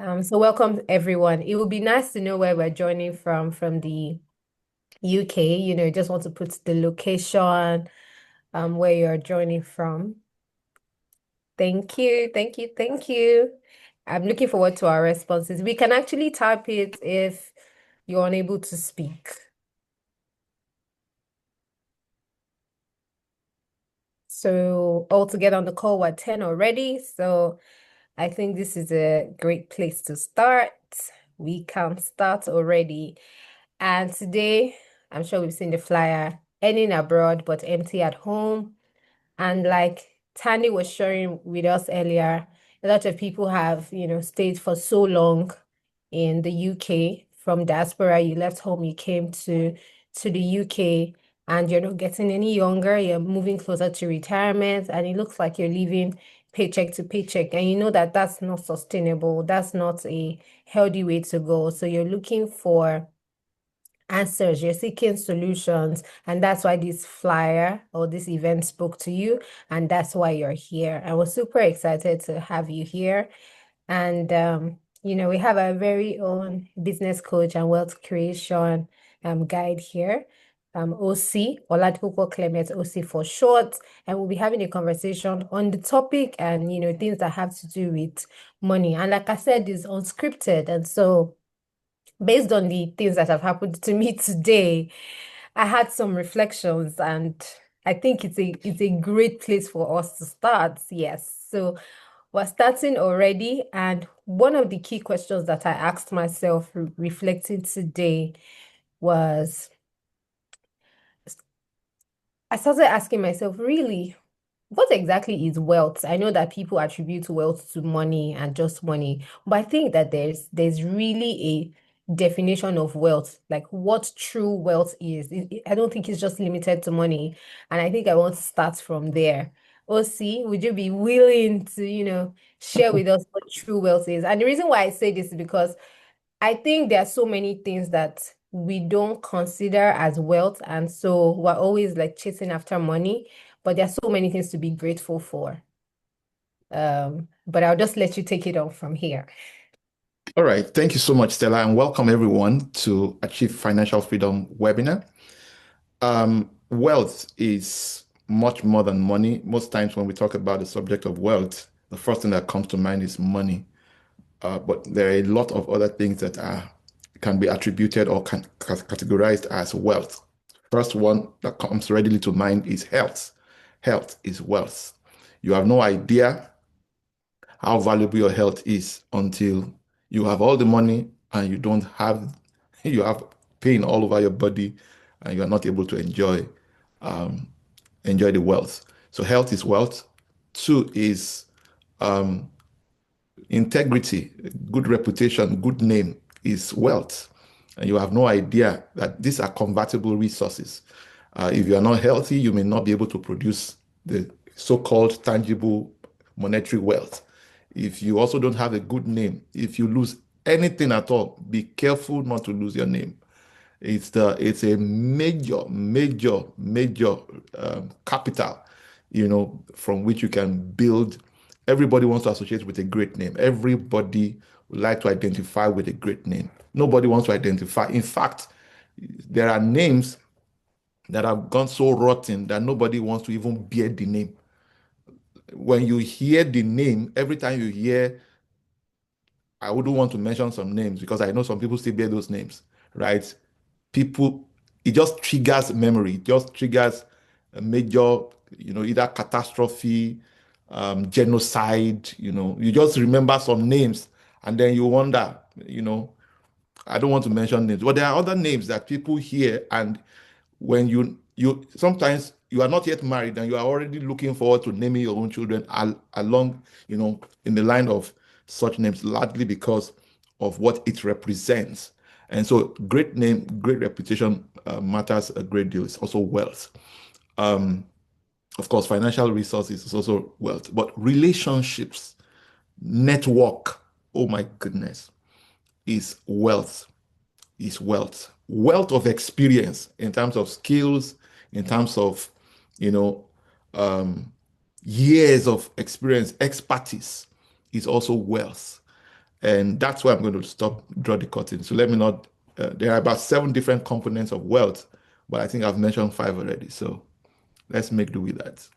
So welcome everyone. It would be nice to know where we're joining from the UK. Just want to put the location, where you're joining from. Thank you, thank you, thank you. I'm looking forward to our responses. We can actually type it if you're unable to speak. So all together on the call, we're 10 already. So I think this is a great place to start. We can start already. And today, I'm sure we've seen the flyer, earning abroad but empty at home. And like Tandy was sharing with us earlier, a lot of people have, stayed for so long in the UK from diaspora. You left home, you came to the UK, and you're not getting any younger. You're moving closer to retirement, and it looks like you're living paycheck to paycheck. And you know that that's not sustainable. That's not a healthy way to go. So you're looking for answers, you're seeking solutions, and that's why this flyer or this event spoke to you, and that's why you're here. I was super excited to have you here. And we have our very own business coach and wealth creation guide here. OC, Oladipupo Clement, OC for short, and we'll be having a conversation on the topic and things that have to do with money. And like I said, it's unscripted, and so based on the things that have happened to me today, I had some reflections, and I think it's a great place for us to start. Yes. So we're starting already, and one of the key questions that I asked myself reflecting today was I started asking myself, really, what exactly is wealth? I know that people attribute wealth to money and just money, but I think that there's really a definition of wealth, like what true wealth is. I don't think it's just limited to money, and I think I want to start from there. OC, would you be willing to, share with us what true wealth is? And the reason why I say this is because I think there are so many things that we don't consider as wealth, and so we're always like chasing after money, but there are so many things to be grateful for. But I'll just let you take it on from here. All right. Thank you so much, Stella, and welcome everyone to Achieve Financial Freedom webinar. Wealth is much more than money. Most times when we talk about the subject of wealth, the first thing that comes to mind is money. But there are a lot of other things that can be attributed or can categorized as wealth. First one that comes readily to mind is health. Health is wealth. You have no idea how valuable your health is until you have all the money and you don't have, you have pain all over your body and you are not able to um, enjoy the wealth. So health is wealth. Two is um, integrity, good reputation, good name is wealth. And you have no idea that these are convertible resources. If you are not healthy, you may not be able to produce the so-called tangible monetary wealth. If you also don't have a good name, if you lose anything at all, be careful not to lose your name. It's a major capital, from which you can build. Everybody wants to associate with a great name. Everybody would like to identify with a great name. Nobody wants to identify. In fact, there are names that have gone so rotten that nobody wants to even bear the name. When you hear the name, every time you hear, I wouldn't want to mention some names because I know some people still bear those names, right? People, it just triggers memory. It just triggers a major, either catastrophe, genocide, you just remember some names and then you wonder, I don't want to mention names, but there are other names that people hear, and when you sometimes you are not yet married and you are already looking forward to naming your own children along, in the line of such names, largely because of what it represents. And so great name, great reputation matters a great deal. It's also wealth. Um, of course, financial resources is also wealth, but relationships, network, oh my goodness, is wealth. Is wealth. Wealth of experience in terms of skills, in terms of, you know, um, years of experience, expertise is also wealth. And that's why I'm going to stop, draw the curtain. So let me not, there are about 7 different components of wealth, but I think I've mentioned 5 already. So let's make do with that.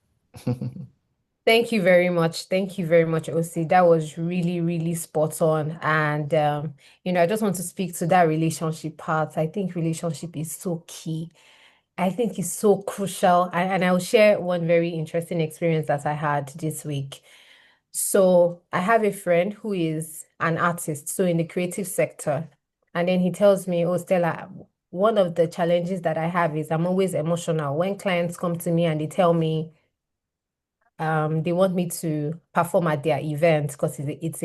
Thank you very much. Thank you very much, OC. That was really, really spot on. And I just want to speak to that relationship part. I think relationship is so key. I think it's so crucial. And I'll share one very interesting experience that I had this week. So I have a friend who is an artist, so in the creative sector. And then he tells me, oh, Stella, one of the challenges that I have is I'm always emotional. When clients come to me and they tell me, they want me to perform at their event because it's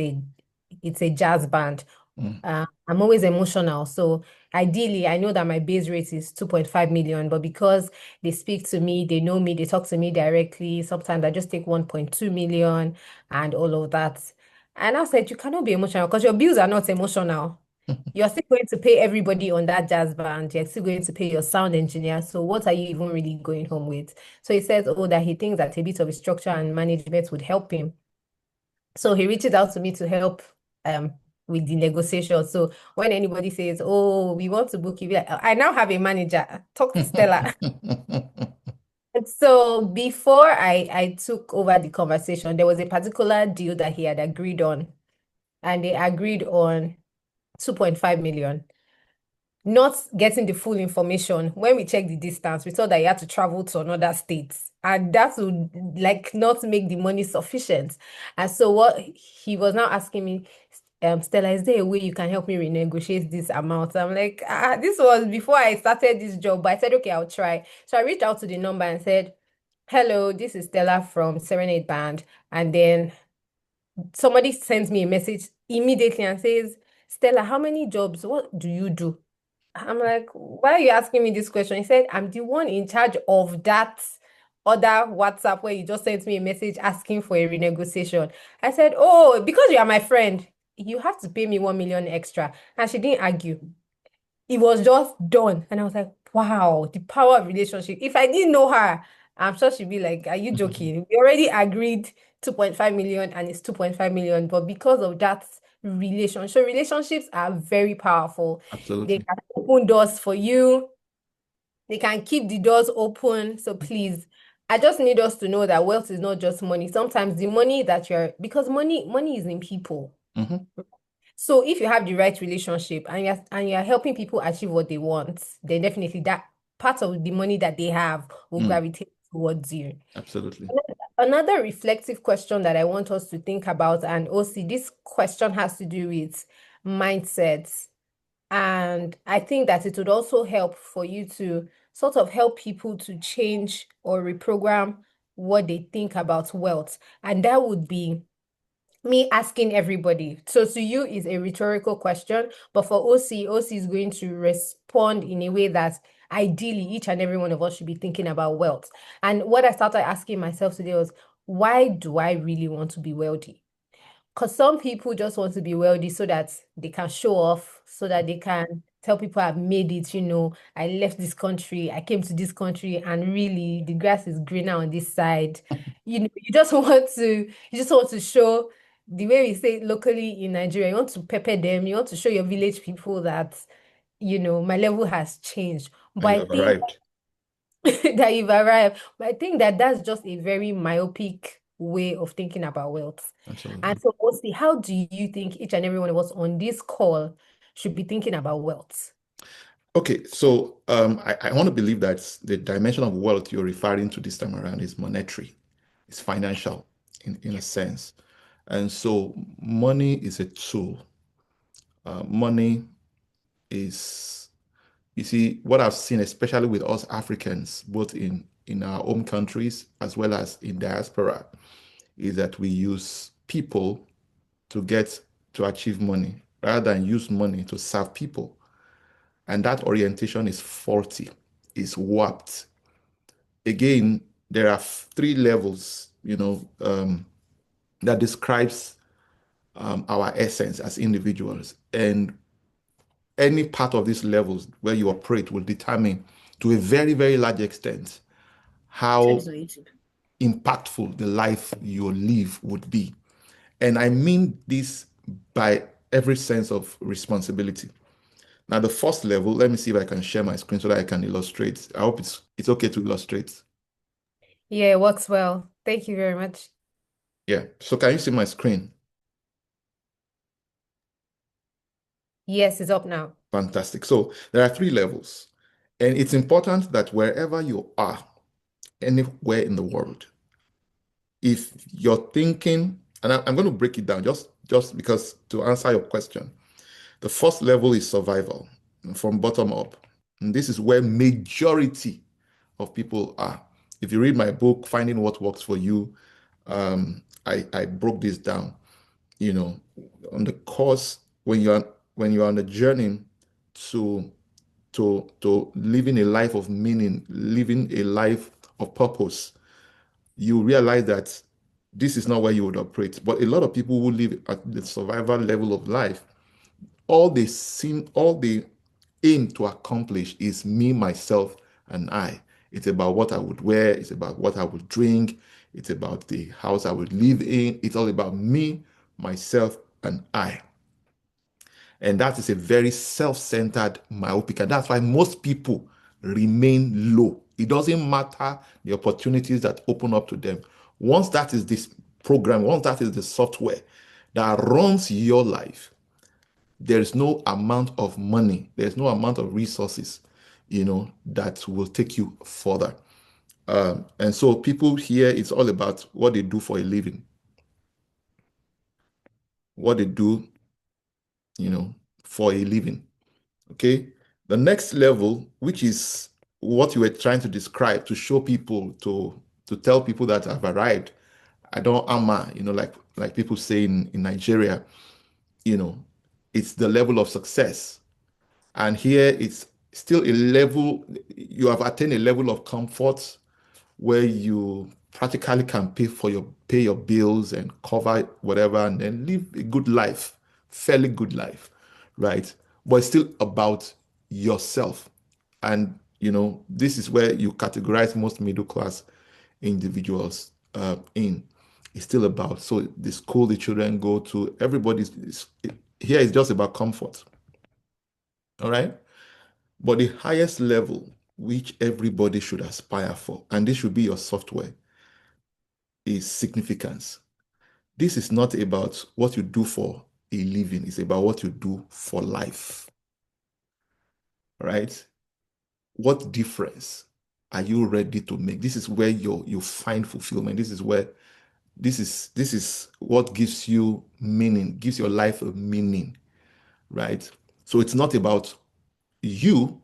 a jazz band. Mm. I'm always emotional. So ideally, I know that my base rate is 2.5 million, but because they speak to me, they know me, they talk to me directly. Sometimes I just take 1.2 million and all of that. And I said, you cannot be emotional because your bills are not emotional. You're still going to pay everybody on that jazz band. You're still going to pay your sound engineer. So what are you even really going home with? So he says, oh, that he thinks that a bit of structure and management would help him. So he reaches out to me to help um with the negotiation. So when anybody says, oh, we want to book you, be like, I now have a manager. Talk to Stella. And so before I took over the conversation, there was a particular deal that he had agreed on, and they agreed on 2.5 million. Not getting the full information. When we checked the distance, we saw that he had to travel to another state, and that would like not make the money sufficient. And so what he was now asking me, Stella, is there a way you can help me renegotiate this amount? I'm like, this was before I started this job, but I said, okay, I'll try. So I reached out to the number and said, hello, this is Stella from Serenade Band. And then somebody sends me a message immediately and says, Stella, how many jobs? What do you do? I'm like, why are you asking me this question? He said, I'm the one in charge of that other WhatsApp where you just sent me a message asking for a renegotiation. I said, oh, because you are my friend, you have to pay me 1 million extra. And she didn't argue. It was just done. And I was like, wow, the power of relationship. If I didn't know her, I'm sure she'd be like, are you joking? We already agreed 2.5 million and it's 2.5 million. But because of that relation, so relationships are very powerful. They Absolutely. can open doors for you. They can keep the doors open. So please, I just need us to know that wealth is not just money. Sometimes the money that because money is in people. Mhm. So if you have the right relationship and you're helping people achieve what they want, then definitely that part of the money that they have will Mm. gravitate towards you. Absolutely. Another reflective question that I want us to think about, and also this question has to do with mindsets. And I think that it would also help for you to sort of help people to change or reprogram what they think about wealth. And that would be me asking everybody. So to you is a rhetorical question, but for OC is going to respond in a way that ideally each and every one of us should be thinking about wealth. And what I started asking myself today was, why do I really want to be wealthy? Because some people just want to be wealthy so that they can show off, so that they can tell people I've made it, I left this country, I came to this country, and really the grass is greener on this side. You just want to show the way we say it locally in Nigeria, you want to pepper them, you want to show your village people that, my level has changed. But And you I have think arrived. that you've arrived. But I think that that's just a very myopic way of thinking about wealth. And Absolutely. so, mostly, how do you think each and every one of us on this call should be thinking about wealth? Okay, so I want to believe that the dimension of wealth you're referring to this time around is monetary, it's financial in a sense. And so money is a tool. Money is, you see, what I've seen, especially with us Africans, both in our home countries as well as in diaspora, is that we use people to get to achieve money rather than use money to serve people. And that orientation is faulty, is warped. Again, there are 3 levels, that describes our essence as individuals. And any part of these levels where you operate will determine to a very, very large extent how impactful the life you live would be. And I mean this by every sense of responsibility. Now, the first level, let me see if I can share my screen so that I can illustrate. I hope it's okay to illustrate. Yeah, it works well. Thank you very much. Yeah. So can you see my screen? Yes, it's up now. Fantastic. So there are three levels. And it's important that wherever you are, anywhere in the world, if you're thinking, and I'm going to break it down just because to answer your question. The first level is survival from bottom up. And this is where majority of people are. If you read my book, Finding What Works for You, I broke this down. You know, on the course when you're on a journey to to living a life of meaning, living a life of purpose, you realize that this is not where you would operate. But a lot of people who live at the survival level of life, all they aim to accomplish is me, myself, and I. It's about what I would wear, it's about what I would drink, it's about the house I would live in. It's all about me, myself, and I. And that is a very self-centered myopic. And that's why most people remain low. It doesn't matter the opportunities that open up to them. Once that is this program, once that is the software that runs your life, there's no amount of money, there's no amount of resources, that will take you further. And so people here, it's all about what they do for a living, what they do, you know, for a living. Okay. The next level, which is what you were trying to describe to show people, to tell people that I've arrived. I don't ama, like people say in Nigeria, you know, it's the level of success. And here it's still a level, you have attained a level of comfort where you practically can pay your bills and cover whatever and then live a good life, fairly good life, right? But it's still about yourself. And this is where you categorize most middle class individuals in. It's still about the school the children go to, here is just about comfort. All right. But the highest level, which everybody should aspire for, and this should be your software, is significance. This is not about what you do for a living, it's about what you do for life, right? What difference are you ready to make? This is where you find fulfillment. This is what gives you meaning, gives your life a meaning, right? So it's not about you,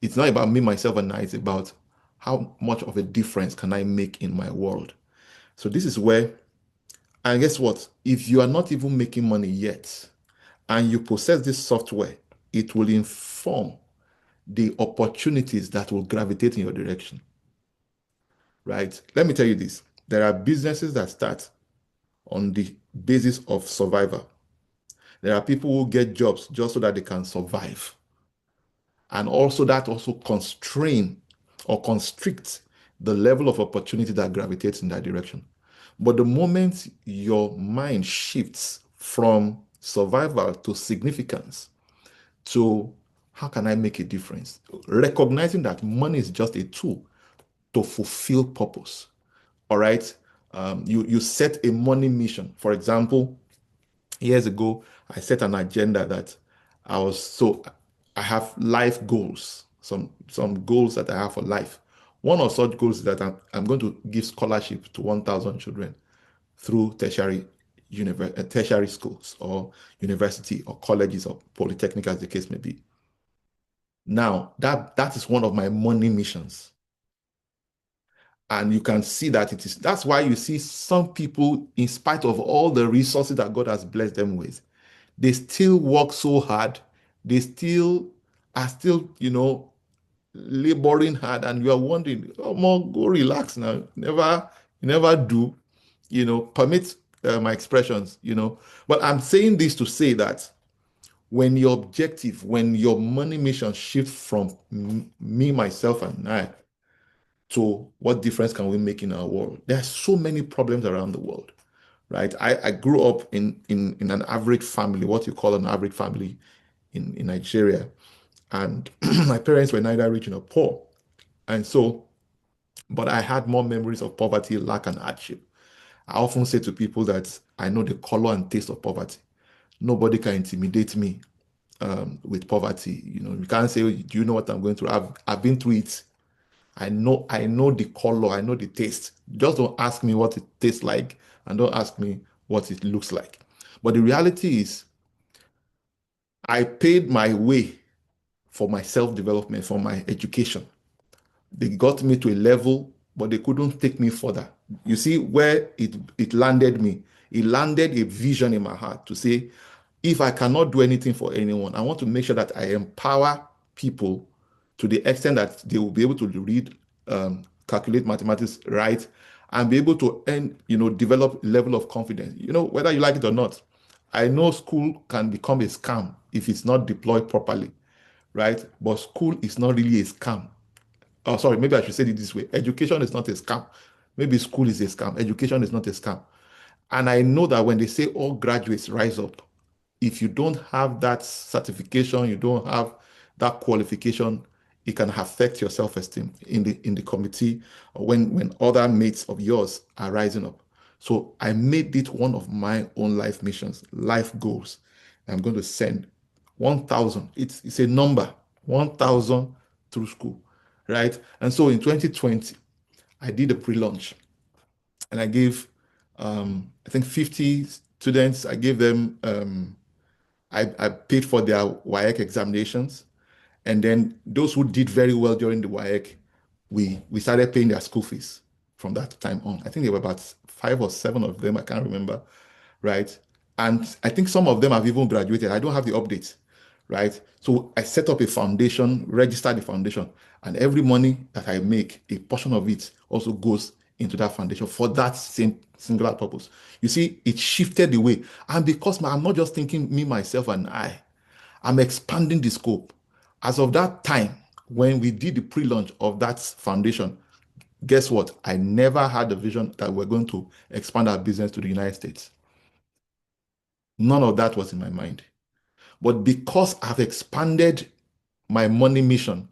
it's not about me, myself, and I, it's about how much of a difference can I make in my world. So this is where, and guess what? If you are not even making money yet and you possess this software, it will inform the opportunities that will gravitate in your direction, right? Let me tell you this. There are businesses that start on the basis of survival. There are people who get jobs just so that they can survive. And also that also constrain or constrict the level of opportunity that gravitates in that direction. But the moment your mind shifts from survival to significance, to how can I make a difference? Recognizing that money is just a tool to fulfill purpose. All right. You set a money mission. For example, years ago, I set an agenda that I have life goals, some goals that I have for life. One of such goals is that I'm going to give scholarship to 1,000 children through tertiary schools or university or colleges or polytechnic, as the case may be. Now, that is one of my money missions. And you can see that that's why you see some people, in spite of all the resources that God has blessed them with, they still work so hard. They still are still, laboring hard. And you are wondering, oh, more go relax now. You never do, permit my expressions, But I'm saying this to say that when your money mission shifts from me, myself, and I to what difference can we make in our world, there are so many problems around the world, right? I grew up in an average family, what you call an average family in Nigeria. And my parents were neither rich nor poor. And so, but I had more memories of poverty, lack, and hardship. I often say to people that I know the color and taste of poverty. Nobody can intimidate me with poverty. You can't say, "Do you know what I'm going through?" I've been through it. I know the color, I know the taste. Just don't ask me what it tastes like, and don't ask me what it looks like. But the reality is, I paid my way for my self-development, for my education. They got me to a level, but they couldn't take me further. You see where it landed me? It landed a vision in my heart to say, if I cannot do anything for anyone, I want to make sure that I empower people to the extent that they will be able to read, calculate mathematics right, and be able to develop level of confidence. Whether you like it or not, I know school can become a scam if it's not deployed properly, right? But school is not really a scam. Oh, sorry, maybe I should say it this way. Education is not a scam. Maybe school is a scam. Education is not a scam. And I know that when they say all graduates rise up, if you don't have that certification, you don't have that qualification, it can affect your self-esteem in the committee or when other mates of yours are rising up. So I made it one of my own life missions, life goals. I'm going to send 1,000. It's a number, 1,000 through school, right? And so in 2020, I did a pre-launch and I gave, I think 50 students, I gave them, I paid for their WAEC examinations. And then those who did very well during the WAEC, we started paying their school fees from that time on. I think there were about 5 or 7 of them, I can't remember, right? And I think some of them have even graduated. I don't have the updates, right? So I set up a foundation, registered the foundation, and every money that I make, a portion of it also goes into that foundation for that same singular purpose. You see, it shifted the way. And because I'm not just thinking me, myself, and I'm expanding the scope. As of that time, when we did the pre-launch of that foundation, guess what? I never had the vision that we're going to expand our business to the United States. None of that was in my mind. But because I've expanded my money mission,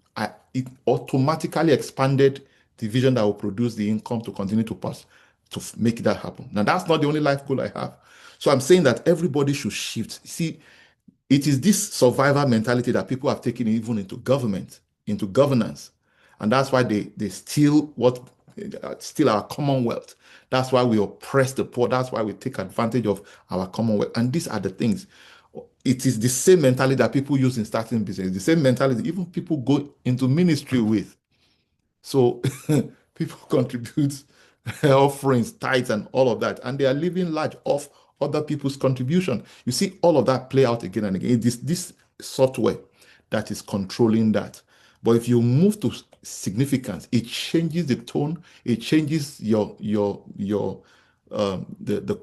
it automatically expanded the vision that will produce the income to continue to pass to make that happen. Now, that's not the only life goal I have. So I'm saying that everybody should shift. See, it is this survivor mentality that people have taken even into government, into governance. And that's why they steal our commonwealth. That's why we oppress the poor. That's why we take advantage of our commonwealth. And these are the things. It is the same mentality that people use in starting business, the same mentality even people go into ministry with. So people contribute offerings, tithes, and all of that, and they are living large off other people's contribution. You see all of that play out again and again. It is this software that is controlling that. But if you move to significance, it changes the tone, it changes the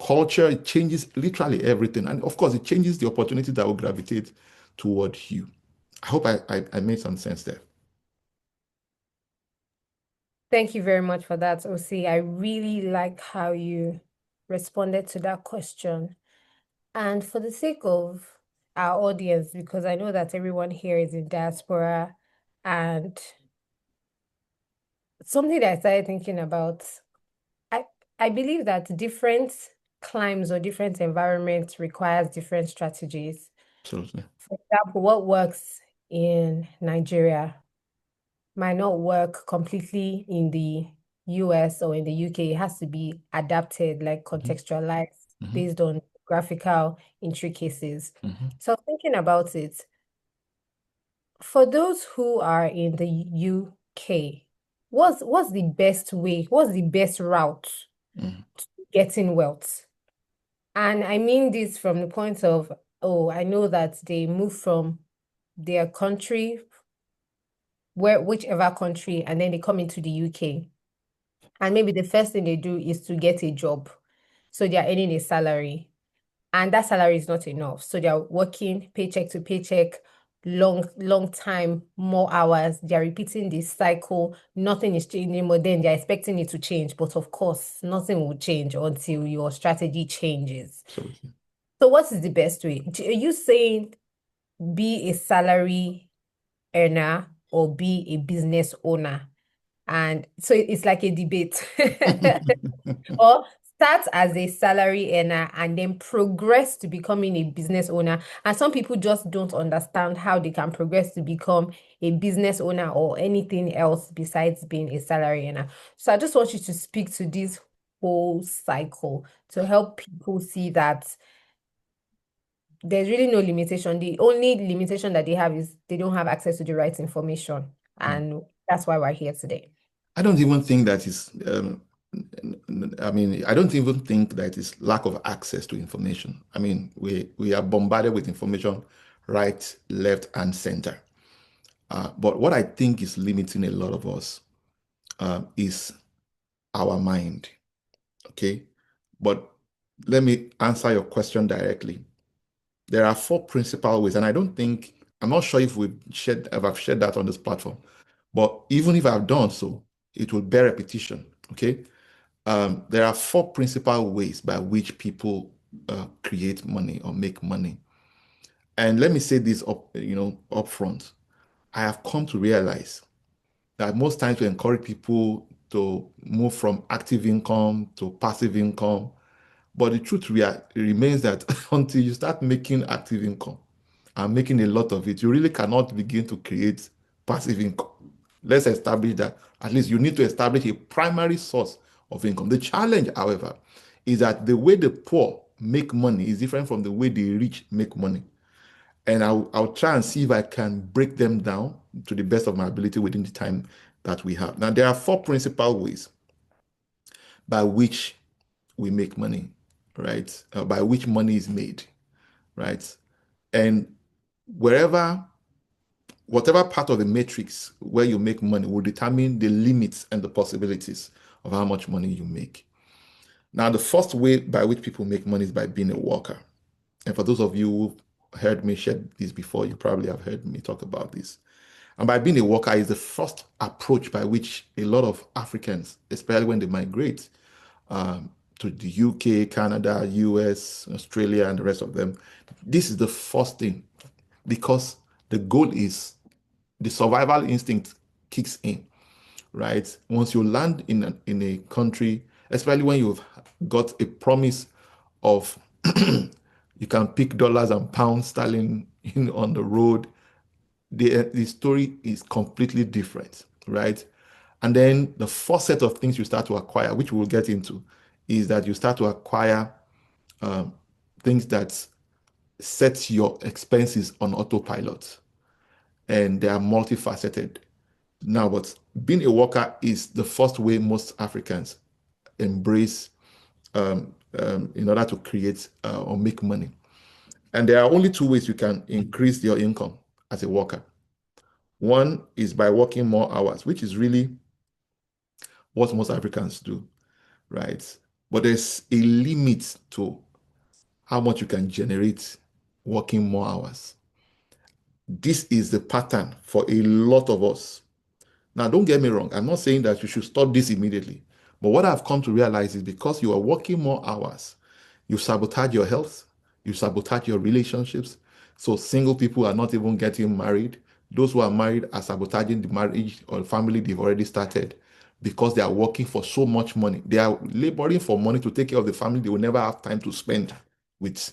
culture, it changes literally everything. And of course, it changes the opportunity that will gravitate toward you. I hope I made some sense there. Thank you very much for that, OC. I really like how you responded to that question. And for the sake of our audience, because I know that everyone here is in diaspora, and something that I started thinking about, I I believe that different climes or different environments requires different strategies. Absolutely. For example, what works in Nigeria might not work completely in the US or in the UK. It has to be adapted, like Mhm, contextualized mhm, based on graphical intricacies. mhm, So thinking about it, for those who are in the UK, what's the best way, what's the best route mhm, to getting wealth? And I mean this from the point of, oh, I know that they move from their country, whichever country, and then they come into the UK. And maybe the first thing they do is to get a job. So they are earning a salary, and that salary is not enough. So they are working paycheck to paycheck long time, more hours. They're repeating this cycle. Nothing is changing, but then they're expecting it to change. But of course, nothing will change until your strategy changes. Absolutely. So, what is the best way? Are you saying be a salary earner or be a business owner? And so it's like a debate. Or start as a salary earner and then progress to becoming a business owner. And some people just don't understand how they can progress to become a business owner or anything else besides being a salary earner. So I just want you to speak to this whole cycle to help people see that there's really no limitation. The only limitation that they have is they don't have access to the right information. And that's why we're here today. I don't even think that is, I mean, I don't even think that is lack of access to information. I mean, we are bombarded with information right, left, and center. But what I think is limiting a lot of us is our mind. Okay. But let me answer your question directly. There are four principal ways, and I'm not sure if I've shared that on this platform, but even if I've done so, it will bear repetition. Okay. There are four principal ways by which people create money or make money. And let me say this up front. I have come to realize that most times we encourage people to move from active income to passive income. But the truth remains that until you start making active income and making a lot of it, you really cannot begin to create passive income. Let's establish that. At least you need to establish a primary source of income. The challenge, however, is that the way the poor make money is different from the way the rich make money. And I'll try and see if I can break them down to the best of my ability within the time that we have. Now, there are four principal ways by which we make money, right? By which money is made, right? And wherever, whatever part of the matrix where you make money will determine the limits and the possibilities of how much money you make. Now, the first way by which people make money is by being a worker. And for those of you who heard me share this before, you probably have heard me talk about this. And by being a worker is the first approach by which a lot of Africans, especially when they migrate to the UK, Canada, US, Australia, and the rest of them, this is the first thing because the goal is the survival instinct kicks in, right? Once you land in a country, especially when you've got a promise of you can pick dollars and pounds sterling on the road, the story is completely different, right? And then the first set of things you start to acquire, which we'll get into, is that you start to acquire um, things that set your expenses on autopilot, and they are multifaceted. Now, but being a worker is the first way most Africans embrace in order to create or make money. And there are only two ways you can increase your income as a worker. One is by working more hours, which is really what most Africans do, right? But there's a limit to how much you can generate working more hours. This is the pattern for a lot of us. Now, don't get me wrong. I'm not saying that you should stop this immediately. But what I've come to realize is because you are working more hours, you sabotage your health, you sabotage your relationships. So single people are not even getting married. Those who are married are sabotaging the marriage or family they've already started because they are working for so much money. They are laboring for money to take care of the family they will never have time to spend with.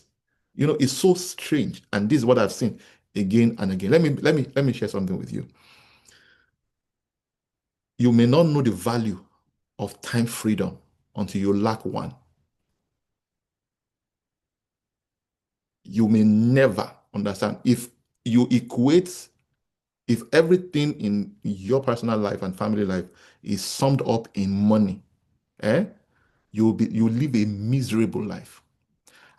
It's so strange. And this is what I've seen again and again. Let me share something with you. You may not know the value of time freedom until you lack one. You may never understand. If everything in your personal life and family life is summed up in money, eh, you live a miserable life.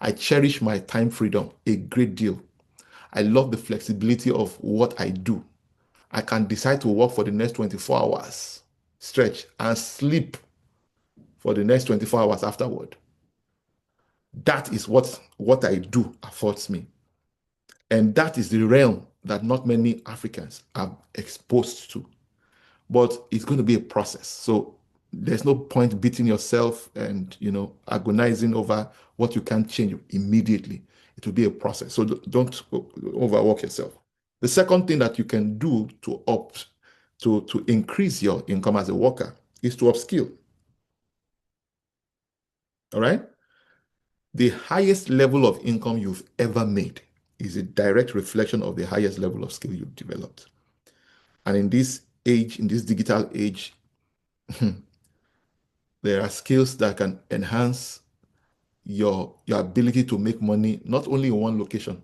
I cherish my time freedom a great deal. I love the flexibility of what I do. I can decide to work for the next 24 hours, stretch, and sleep for the next 24 hours afterward. That is what I do affords me. And that is the realm that not many Africans are exposed to, but it's going to be a process. So there's no point beating yourself and agonizing over what you can't change immediately. It will be a process. So don't overwork yourself. The second thing that you can do to increase your income as a worker is to upskill. All right. The highest level of income you've ever made is a direct reflection of the highest level of skill you've developed. And in this age, in this digital age, there are skills that can enhance your ability to make money not only in one location.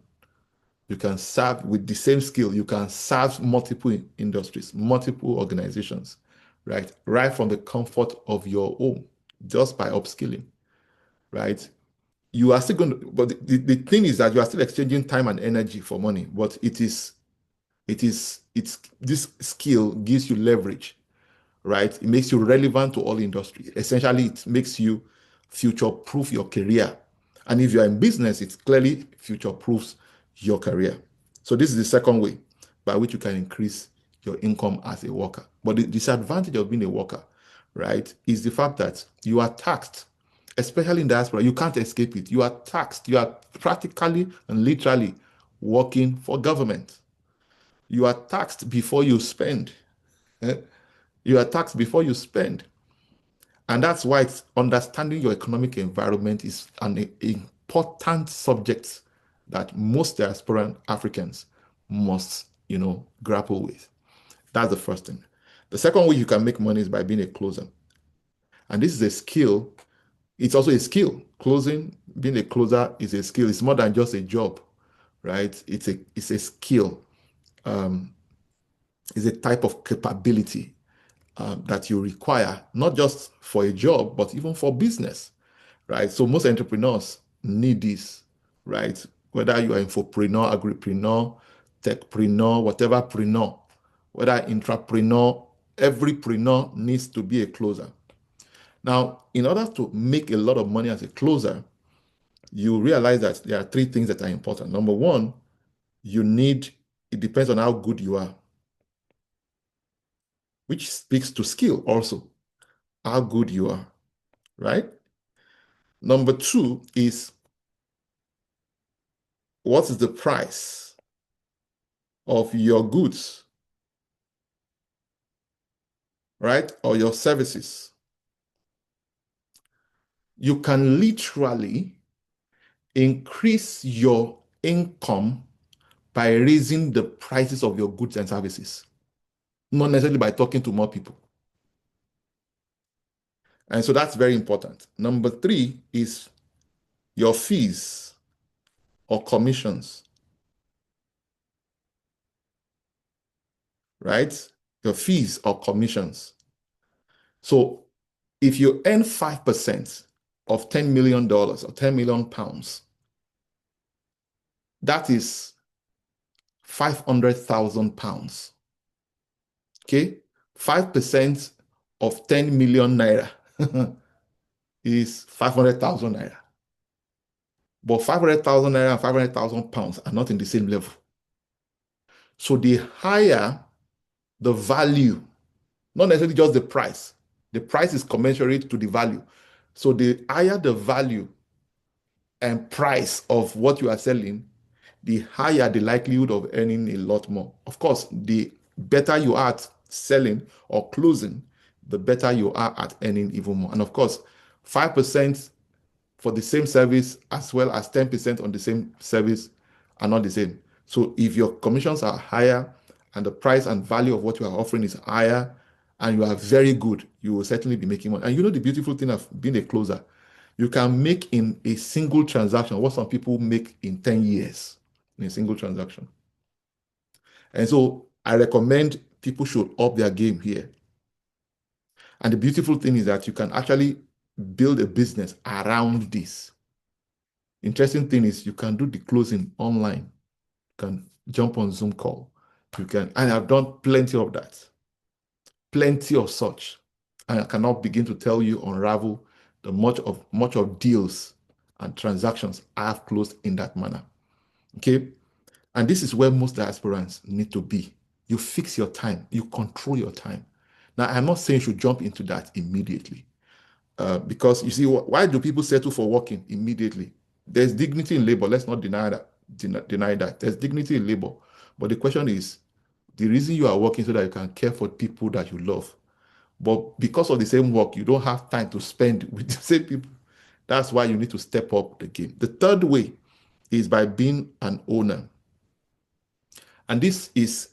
You can serve with the same skill, you can serve multiple industries, multiple organizations, right? Right from the comfort of your home, just by upskilling, right? You are still going to, but the thing is that you are still exchanging time and energy for money, but it's this skill gives you leverage, right? It makes you relevant to all industry. Essentially, it makes you future-proof your career. And if you're in business, it clearly future-proofs your career. So this is the second way by which you can increase your income as a worker. But the disadvantage of being a worker, right, is the fact that you are taxed, especially in diaspora. You can't escape it. You are taxed. You are practically and literally working for government. You are taxed before you spend. Eh? You are taxed before you spend. And that's why it's understanding your economic environment is an important subject that most diasporan Africans must, grapple with. That's the first thing. The second way you can make money is by being a closer. And this is a skill. It's also a skill. Closing, being a closer is a skill. It's more than just a job, right? It's a skill. Um, it's a type of capability that you require, not just for a job, but even for business, right? So most entrepreneurs need this, right? Whether you are infopreneur, agripreneur, techpreneur, whatever preneur, whether intrapreneur, every preneur needs to be a closer. Now, in order to make a lot of money as a closer, you realize that there are three things that are important. Number one, it depends on how good you are, which speaks to skill also, how good you are, right? Number two is what is the price of your goods, right? Or your services. You can literally increase your income by raising the prices of your goods and services, not necessarily by talking to more people. And so that's very important. Number three is your fees or commissions, right? Your fees or commissions. So if you earn 5% of $10 million or 10 million pounds, that is 500,000 pounds. Okay? 5% of 10 million naira is 500,000 naira. But 500,000 naira and 500,000 pounds are not in the same level. So the higher the value, not necessarily just the price is commensurate to the value. So the higher the value and price of what you are selling, the higher the likelihood of earning a lot more. Of course, the better you are at selling or closing, the better you are at earning even more. And of course, 5% for the same service as well as 10% on the same service are not the same. So if your commissions are higher and the price and value of what you are offering is higher and you are very good, you will certainly be making money. And the beautiful thing of being a closer, you can make in a single transaction what some people make in 10 years in a single transaction. And so I recommend people should up their game here. And the beautiful thing is that you can actually build a business around this. Interesting thing is you can do the closing online. You can jump on Zoom call. And I've done plenty of that. Plenty of such. And I cannot begin to tell you, unravel the much of deals and transactions I have closed in that manner. Okay. And this is where most diasporans need to be. You fix your time, you control your time. Now, I'm not saying you should jump into that immediately. Because you see, why do people settle for working immediately? There's dignity in labor. Let's not deny that. Deny that. There's dignity in labor. But the question is, the reason you are working so that you can care for people that you love. But because of the same work, you don't have time to spend with the same people. That's why you need to step up the game. The third way is by being an owner. And this is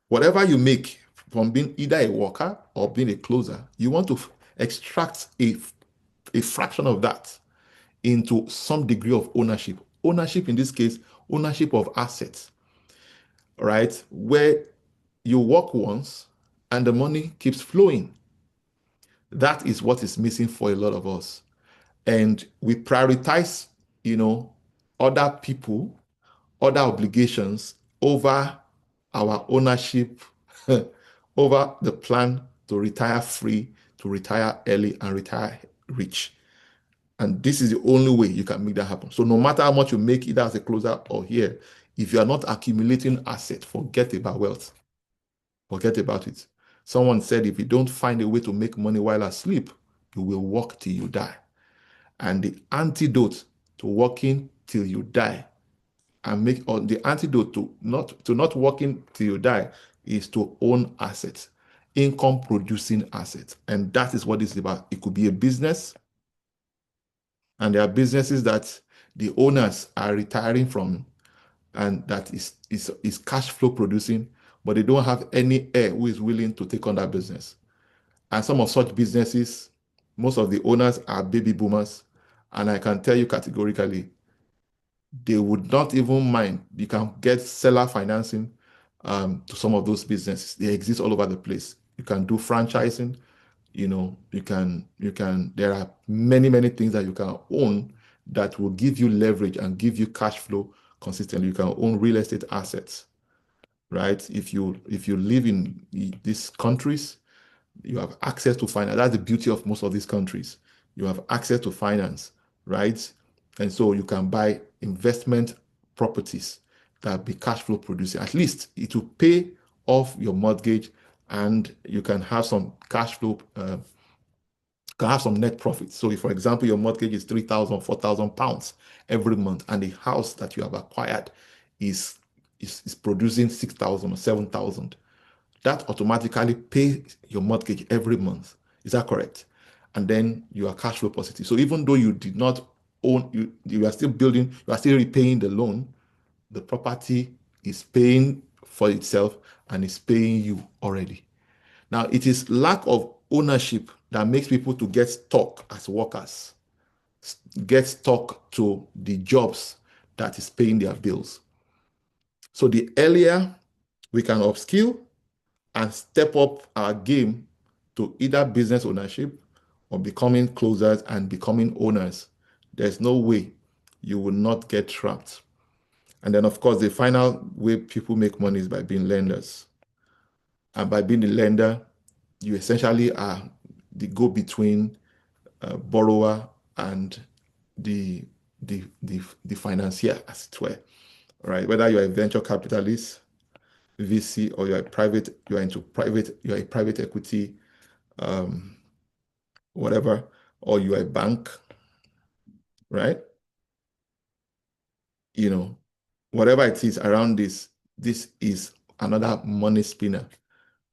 whatever you make from being either a worker or being a closer, you want to extract a fraction of that into some degree of ownership. Ownership, in this case, ownership of assets, right? Where you work once and the money keeps flowing. That is what is missing for a lot of us. And we prioritize, you know, other people, other obligations over our ownership, over the plan to retire free, to retire early, and retire rich. And this is the only way you can make that happen. So no matter how much you make, either as a closer or here, if you are not accumulating assets, forget about wealth. Forget about it. Someone said if you don't find a way to make money while asleep, you will work till you die. And the antidote to working till you die and make or the antidote to not working till you die is to own assets, income producing assets. And that is what this is about. It could be a business, and there are businesses that the owners are retiring from and that is cash flow producing, but they don't have any heir who is willing to take on that business. And some of such businesses, most of the owners are baby boomers. And I can tell you categorically, they would not even mind. You can get seller financing to some of those businesses. They exist all over the place. You can do franchising. There are many things that you can own that will give you leverage and give you cash flow consistently. You can own real estate assets, right? If you live in these countries, you have access to finance. That's the beauty of most of these countries. You have access to finance, right? And so you can buy investment properties that be cash flow producing. At least it will pay off your mortgage and you can have some cash flow, can have some net profit. So if, for example, your mortgage is 3,000, 4,000 pounds every month and the house that you have acquired is, is producing 6,000 or 7,000, that automatically pays your mortgage every month. Is that correct? And then you are cash flow positive. So even though you did not own, you are still building, you are still repaying the loan, the property is paying for itself and is paying you already. Now, it is lack of ownership that makes people to get stuck as workers, get stuck to the jobs that is paying their bills. So the earlier we can upskill and step up our game to either business ownership or becoming closers and becoming owners, there's no way you will not get trapped. And then, of course, the final way people make money is by being lenders. And by being the lender, you essentially are the go-between borrower and the, the financier, as it were, right? Whether you're a venture capitalist, VC, or you're a private equity, um, whatever, or you're a bank, right? You know, whatever it is around this is another money spinner,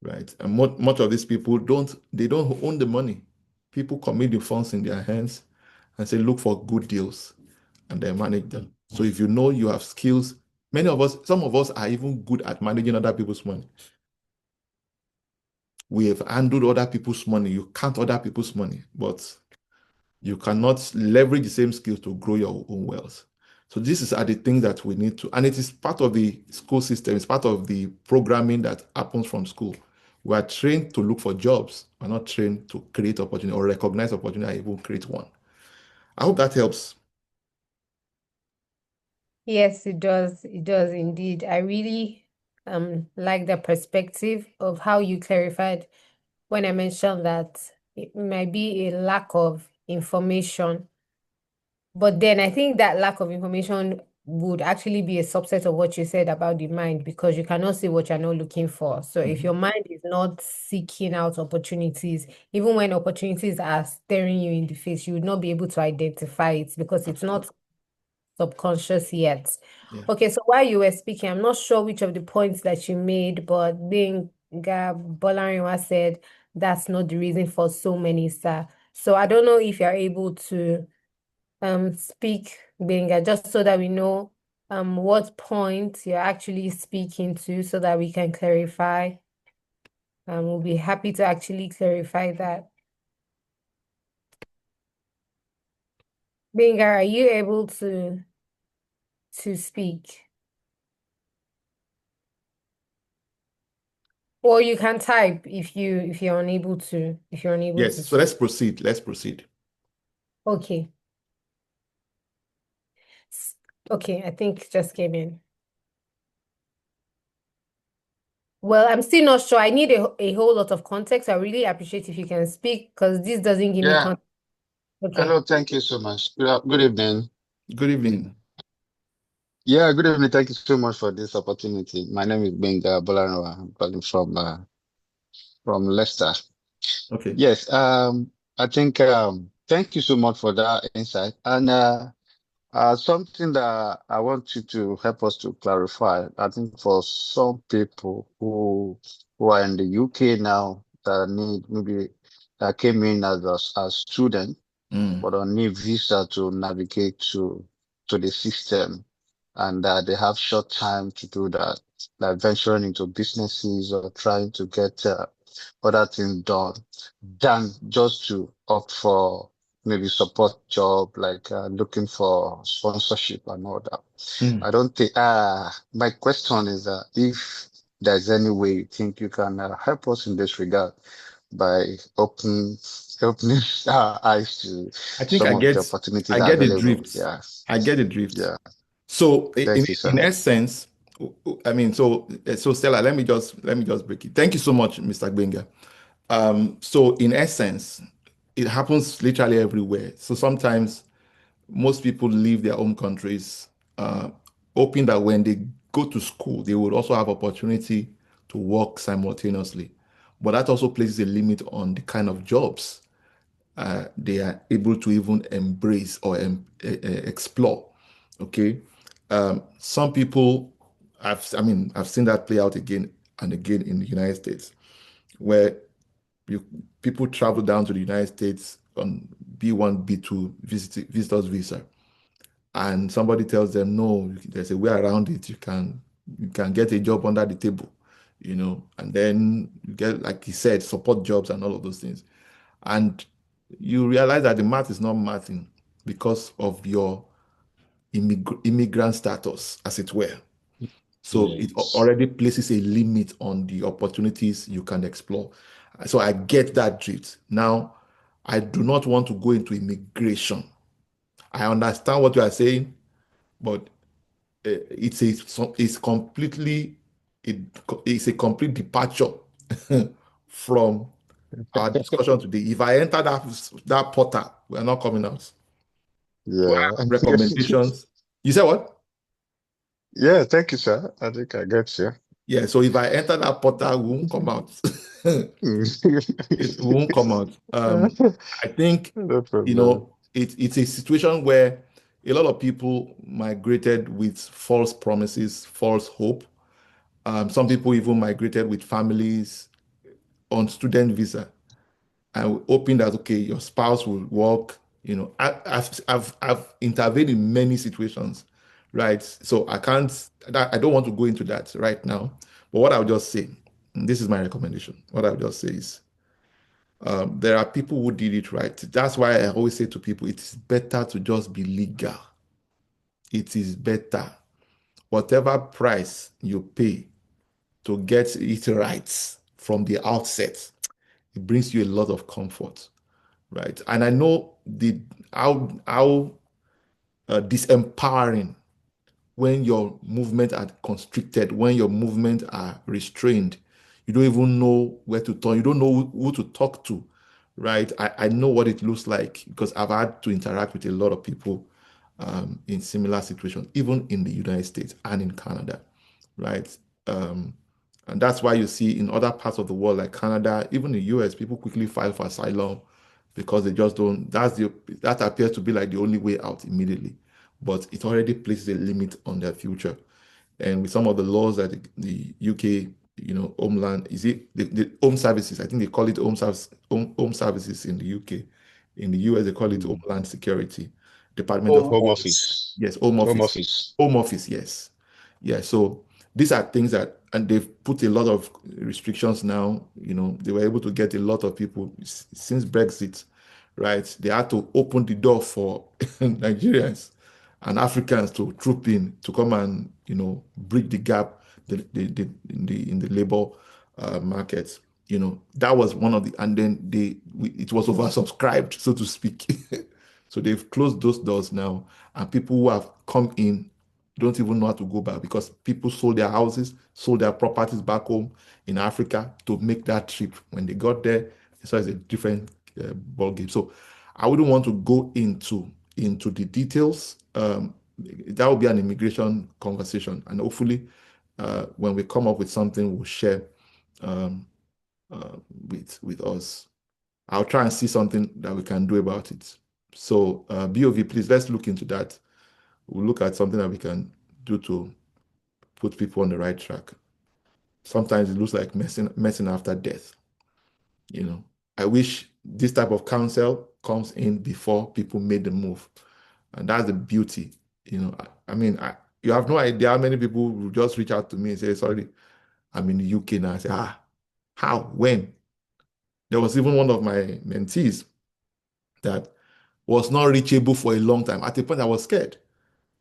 right? And much of these people don't own the money. People commit the funds in their hands and say, look for good deals, and they manage them. So if you know you have skills, some of us are even good at managing other people's money. We have handled other people's money. You count other people's money, but you cannot leverage the same skills to grow your own wealth. So are the things that we need to, and it is part of the school system. It's part of the programming that happens from school. We are trained to look for jobs. We're not trained to create opportunity or recognize opportunity and even create one. I hope that helps. Yes, it does. It does indeed. I really like the perspective of how you clarified when I mentioned that it might be a lack of information. But then I think that lack of information would actually be a subset of what you said about the mind because you cannot see what you're not looking for. So if your Mhm. mind is not seeking out opportunities, even when opportunities are staring you in the face, you would not be able to identify it because it's not Absolutely. subconscious yet. Yeah. Okay, so while you were speaking, I'm not sure which of the points that you made, but being Bolariwa said that's not the reason for so many, sir. So I don't know if you're able to speak Benga just so that we know what point you're actually speaking to so that we can clarify. We'll be happy to actually clarify that. Benga, are you able to speak? Or you can type if you're unable to Yes. So speak. let's proceed. Let's proceed. Okay. Okay, I think just came in. Well, I'm still not sure. I need a whole lot of context. I really appreciate if you can speak because this doesn't give me Yeah. context. Okay. Hello. Thank you so much. Good evening. Good evening. Yeah. Good evening. Thank you so much for this opportunity. My name is Benga Bolanwa. I'm calling from Leicester. Okay. Yes. I think thank you so much for that insight. And something that I want you to help us to clarify. I think for some people who are in the UK now that need maybe that came in as students Mm. but on need visa to navigate to the system, and they have short time to do that, like venturing into businesses or trying to get other things done than just to opt for maybe support job like looking for sponsorship and all that. Mm. I don't think my question is if there's any way you think you can help us in this regard by opening our eyes to I think some of the opportunities I that are get the available. drift. Yeah. I get the drift. Yeah. So Thank you, in sir. essence, I mean, so Stella, let me just break it. Thank you so much, Mr. Gbenga. So in essence, it happens literally everywhere. So sometimes most people leave their home countries, uh, hoping that when they go to school, they would also have opportunity to work simultaneously. But that also places a limit on the kind of jobs they are able to even embrace or explore. Okay, some people, I've seen that play out again and again in the United States, where you, people travel down to the United States on B1, B2 visitors visa, and somebody tells them, no, there's a way around it. You can get a job under the table, and then you get, like he said, support jobs and all of those things. And you realize that the math is not mathing because of your immigrant status, as it were. So it Yes. already places a limit on the opportunities you can explore. So I get that drift. Now, I do not want to go into immigration. I understand what you are saying, but it's completely it, it's a complete departure from our discussion today. If I enter that portal, we are not coming out. Do I Yeah. have recommendations? You said what? Yeah. Thank you, sir. I think I get you. Yeah, so if I enter that portal, we won't come out. It won't come out. I think, No problem. it's a situation where a lot of people migrated with false promises, false hope. Some people even migrated with families on student visa and hoping that, okay, your spouse will work. I've intervened in many situations, right? So I don't want to go into that right now. But what I'll just say, and this is my recommendation. What I'll just say is, there are people who did it right. That's why I always say to people, it is better to just be legal. It is better. Whatever price you pay to get it right from the outset, it brings you a lot of comfort, right? And I know how disempowering when your movement are constricted, when your movement are restrained. You don't even know where to turn. You don't know who to talk to, right? I know what it looks like because I've had to interact with a lot of people in similar situations, even in the United States and in Canada, right? Um, and that's why you see in other parts of the world, like Canada, even the US, people quickly file for asylum because they just don't. That appears to be like the only way out immediately, but it already places a limit on their future. And with some of the laws that the UK, Homeland, is it the Home Services? I think they call it Home Services in the UK. In the US, they call it Mm. Homeland Security, Department of Home Defense. office. Yes, Home Home Office. office. Home Office, yes. Yeah, so these are things that, and they've put a lot of restrictions now. They were able to get a lot of people since Brexit, right? They had to open the door for Nigerians and Africans to troop in to come and bridge the gap in the labor market. That was one of the, and then it was oversubscribed, so to speak. So they've closed those doors now, and people who have come in don't even know how to go back because people sold their houses, sold their properties back home in Africa to make that trip. When they got there, so it's a different ball game. So I wouldn't want to go into the details. That will be an immigration conversation, and hopefully, when we come up with something, we'll share um, uh, with us. I'll try and see something that we can do about it. So, BOV, please let's look into that. We'll look at something that we can do to put people on the right track. Sometimes it looks like messing after death. You know, I wish this type of counsel comes in before people made the move. And that's the beauty. I mean, you have no idea how many people will just reach out to me and say, sorry, I'm in the UK now. I say, how? When? There was even one of my mentees that was not reachable for a long time. At a point, I was scared.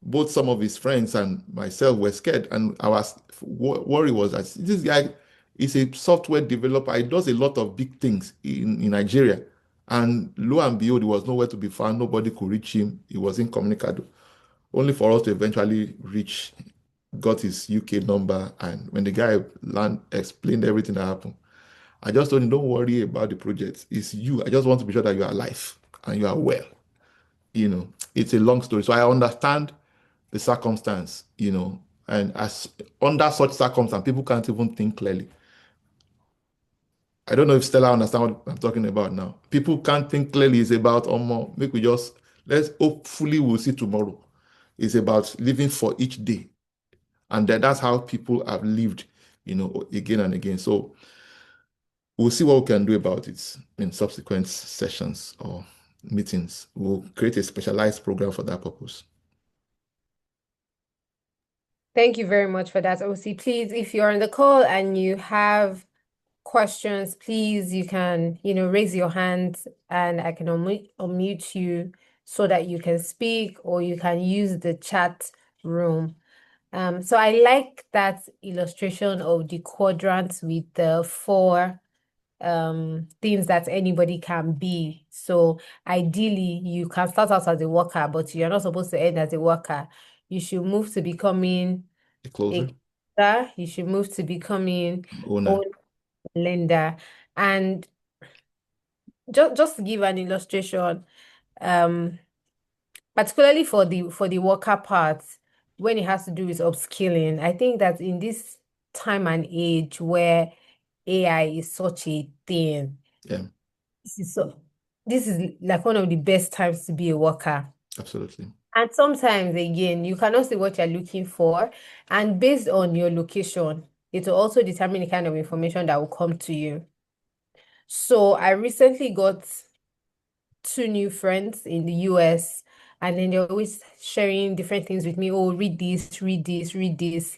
Both some of his friends and myself were scared. And our worry was that this guy is a software developer. He does a lot of big things in Nigeria. And lo and behold, he was nowhere to be found. Nobody could reach him. He was incommunicado. Only for us to eventually got his UK number. And when the guy explained everything that happened, I just told him, don't worry about the project. It's you. I just want to be sure that you are alive and you are well. It's a long story. So I understand the circumstance, and as under such circumstance, people can't even think clearly. I don't know if Stella understand what I'm talking about now. People can't think clearly. It's about more. Make we just let's hopefully we'll see tomorrow. It's about living for each day. And that's how people have lived, again and again. So we'll see what we can do about it in subsequent sessions or meetings. We'll create a specialized program for that purpose. Thank you very much for that, OC. Please, if you're on the call and you have questions, please, you can, raise your hand and I can unmute you so that you can speak, or you can use the chat room. So I like that illustration of the quadrants with the four things that anybody can be. So ideally, you can start out as a worker, but you're not supposed to end as a worker. You should move to becoming A closer, a lender. You should move to becoming owner. own lender. And just to give an illustration, um, particularly for the worker part, when it has to do with upskilling, I think that in this time and age where AI is such a thing, Yeah, this is so this is like one of the best times to be a worker. absolutely. And sometimes again, you cannot see what you're looking for, and based on your location, it will also determine the kind of information that will come to you. So I recently got two new friends in the US, and then they're always sharing different things with me. Oh, read this, read this, read this.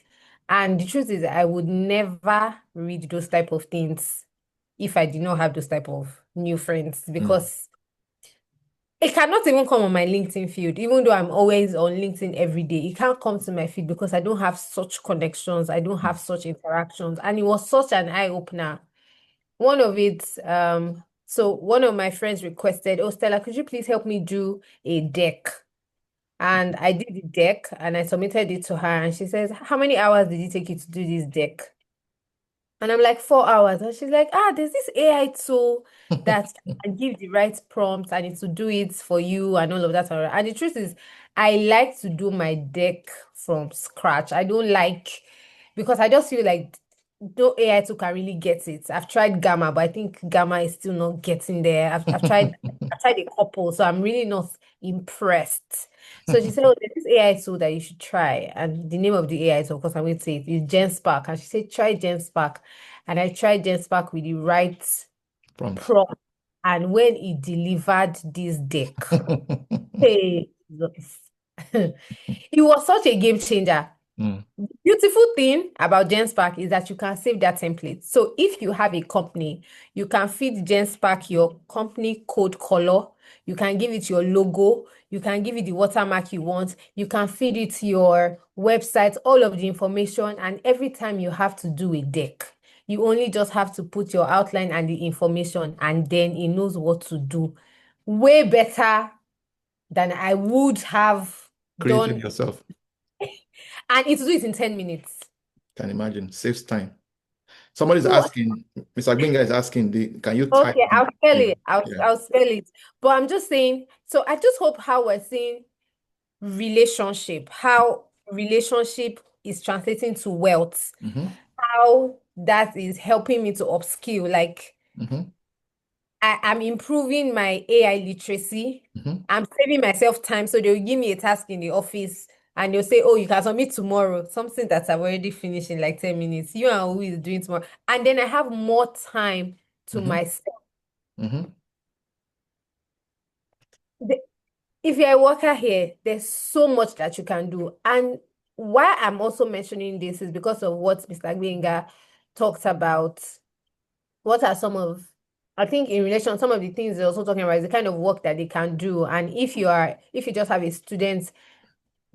And the truth is, I would never read those type of things if I did not have those type of new friends, Mm, because it cannot even come on my LinkedIn feed, even though I'm always on LinkedIn every day. It can't come to my feed because I don't have such connections. I don't mm. have such interactions. And it was such an eye-opener. One of it, so one of my friends requested, oh, Stella, could you please help me do a deck? And I did the deck and I submitted it to her. And she says, how many hours did it take you to do this deck? And I'm like, 4 hours. And she's like, there's this AI tool that can give the right prompt and it will do it for you and all of that. And the truth is, I like to do my deck from scratch. I don't like, because I just feel like no AI tool can really get it. I've tried Gamma, but I think Gamma is still not getting there. I've tried a couple, so I'm really not impressed. So she said, "Oh, there's this AI tool that you should try." And the name of the AI tool, of course, I'm going to say it, is GenSpark. And she said, try GenSpark. And I tried GenSpark with the right Prompt. prompt. And when it delivered this deck, hey, Jesus. It was such a game changer. Mm, Beautiful thing about GenSpark is that you can save that template. So if you have a company, you can feed GenSpark your company code color. You can give it your logo. You can give it the watermark you want. You can feed it your website, all of the information. And every time you have to do a deck, you only just have to put your outline and the information, and then it knows what to do. Way better than I would have created done. yourself. And it will do it in 10 minutes. Can imagine. Saves time. Somebody's So asking, Mr. Gbenga is asking, can you type okay, the I'll spell yeah, it. I'll yeah. I'll spell it. But I'm just saying, so I just hope how we're seeing relationship, how relationship is translating to wealth, Mm-hmm, how that is helping me to upskill. Like mm-hmm, I'm improving my AI literacy. mm-hmm, I'm saving myself time. So they'll give me a task in the office and they'll say, oh, you can submit tomorrow, something that I've already finished in like 10 minutes. You and who is doing tomorrow. And then I have more time to mm-hmm, myself. mm-hmm. If you're a worker here, there's so much that you can do. And why I'm also mentioning this is because of what Mr. Gbenga talked about. What are some of, I think in relation, some of the things they're also talking about is the kind of work that they can do. And if you just have a student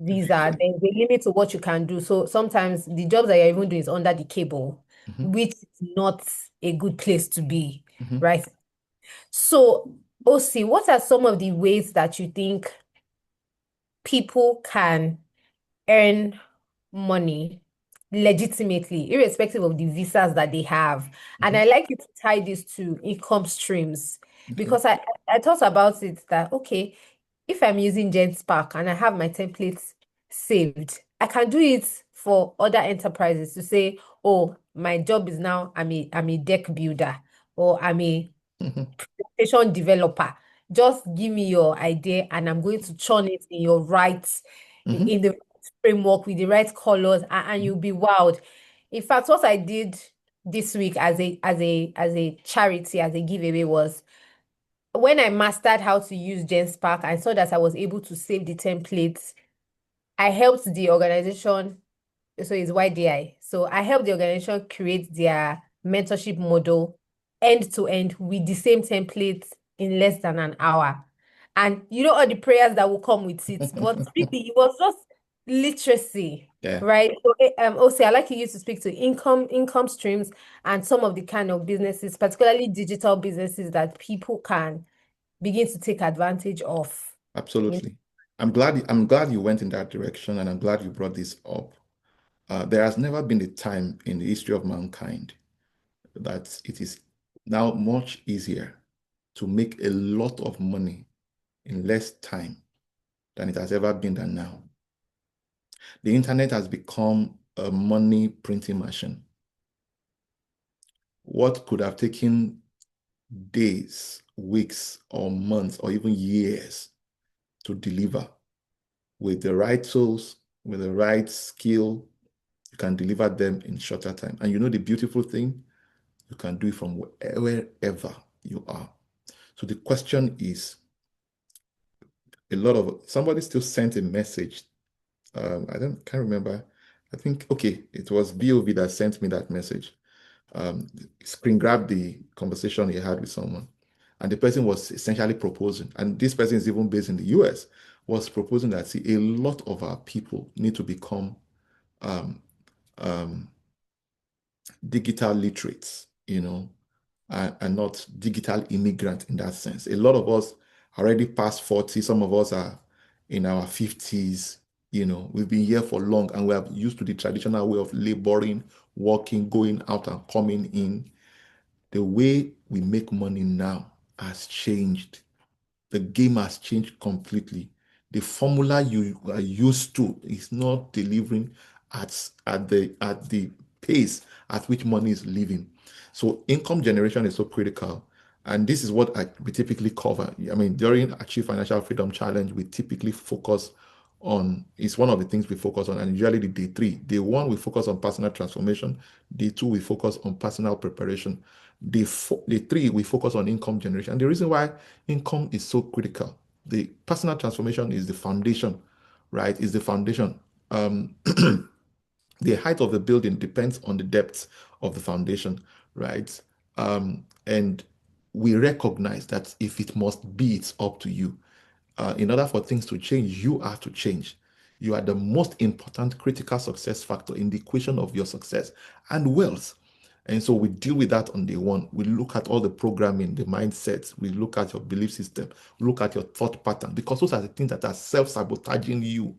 visa, Visa. there's a limit to what you can do. So sometimes the jobs that you're even doing is under the cable, Mm-hmm, which is not a good place to be, mm-hmm. right? So, OC, what are some of the ways that you think people can earn money legitimately, irrespective of the visas that they have? And Mm-hmm. I like you to tie this to income streams Okay. because I thought about it that, okay, if I'm using GenSpark and I have my templates saved, I can do it for other enterprises to say, oh, my job is now I'm a deck builder or I'm a Mm-hmm, application developer. Just give me your idea and I'm going to churn it in your right mm-hmm, in the framework with the right colors, and you'll be wowed. In fact, what I did this week as a charity, as a giveaway was when I mastered how to use GenSpark, I saw that I was able to save the templates. I helped the organization, so it's YDI. So I helped the organization create their mentorship model end to end with the same templates in less than an hour. And you know all the prayers that will come with it. But really, it was just literacy, yeah, right? So also I like you to speak to income streams and some of the kind of businesses, particularly digital businesses that people can begin to take advantage of. You absolutely. I'm glad you went in that direction, and I'm glad you brought this up. There has never been a time in the history of mankind that it is now much easier to make a lot of money in less time than it has ever been than now. The internet has become a money printing machine. What could have taken days, weeks, or months, or even years to deliver with the right tools, with the right skill, you can deliver them in shorter time. And you know the beautiful thing? You can do it from wherever you are. So the question is, somebody still sent a message. Can't remember. I think, okay, it was BOV that sent me that message. Um, Screen grabbed the conversation he had with someone. And the person was essentially proposing, and this person is even based in the US, was proposing that, see, a lot of our people need to become um, um, digital literates, and not digital immigrant in that sense. A lot of us are already past 40, some of us are in our 50s, we've been here for long and we are used to the traditional way of laboring, working, going out and coming in, the way we make money now has changed. The game has changed completely. The formula you are used to is not delivering at the pace at which money is living. So income generation is so critical. And this is what we typically cover. I mean, during Achieve Financial Freedom Challenge, we typically focus on, it's one of the things we focus on, and usually the day three. Day one, we focus on personal transformation. Day two, we focus on personal preparation. Day three, we focus on income generation. And the reason why income is so critical, the personal transformation is the foundation, right? Is the foundation. Um, the height of the building depends on the depth of the foundation, right? And we recognize that if it must be, it's up to you. In order for things to change, you are to change. You are the most important critical success factor in the equation of your success and wealth. And so we deal with that on day one. We look at all the programming, the mindsets, we look at your belief system, we look at your thought pattern, because those are the things that are self-sabotaging you.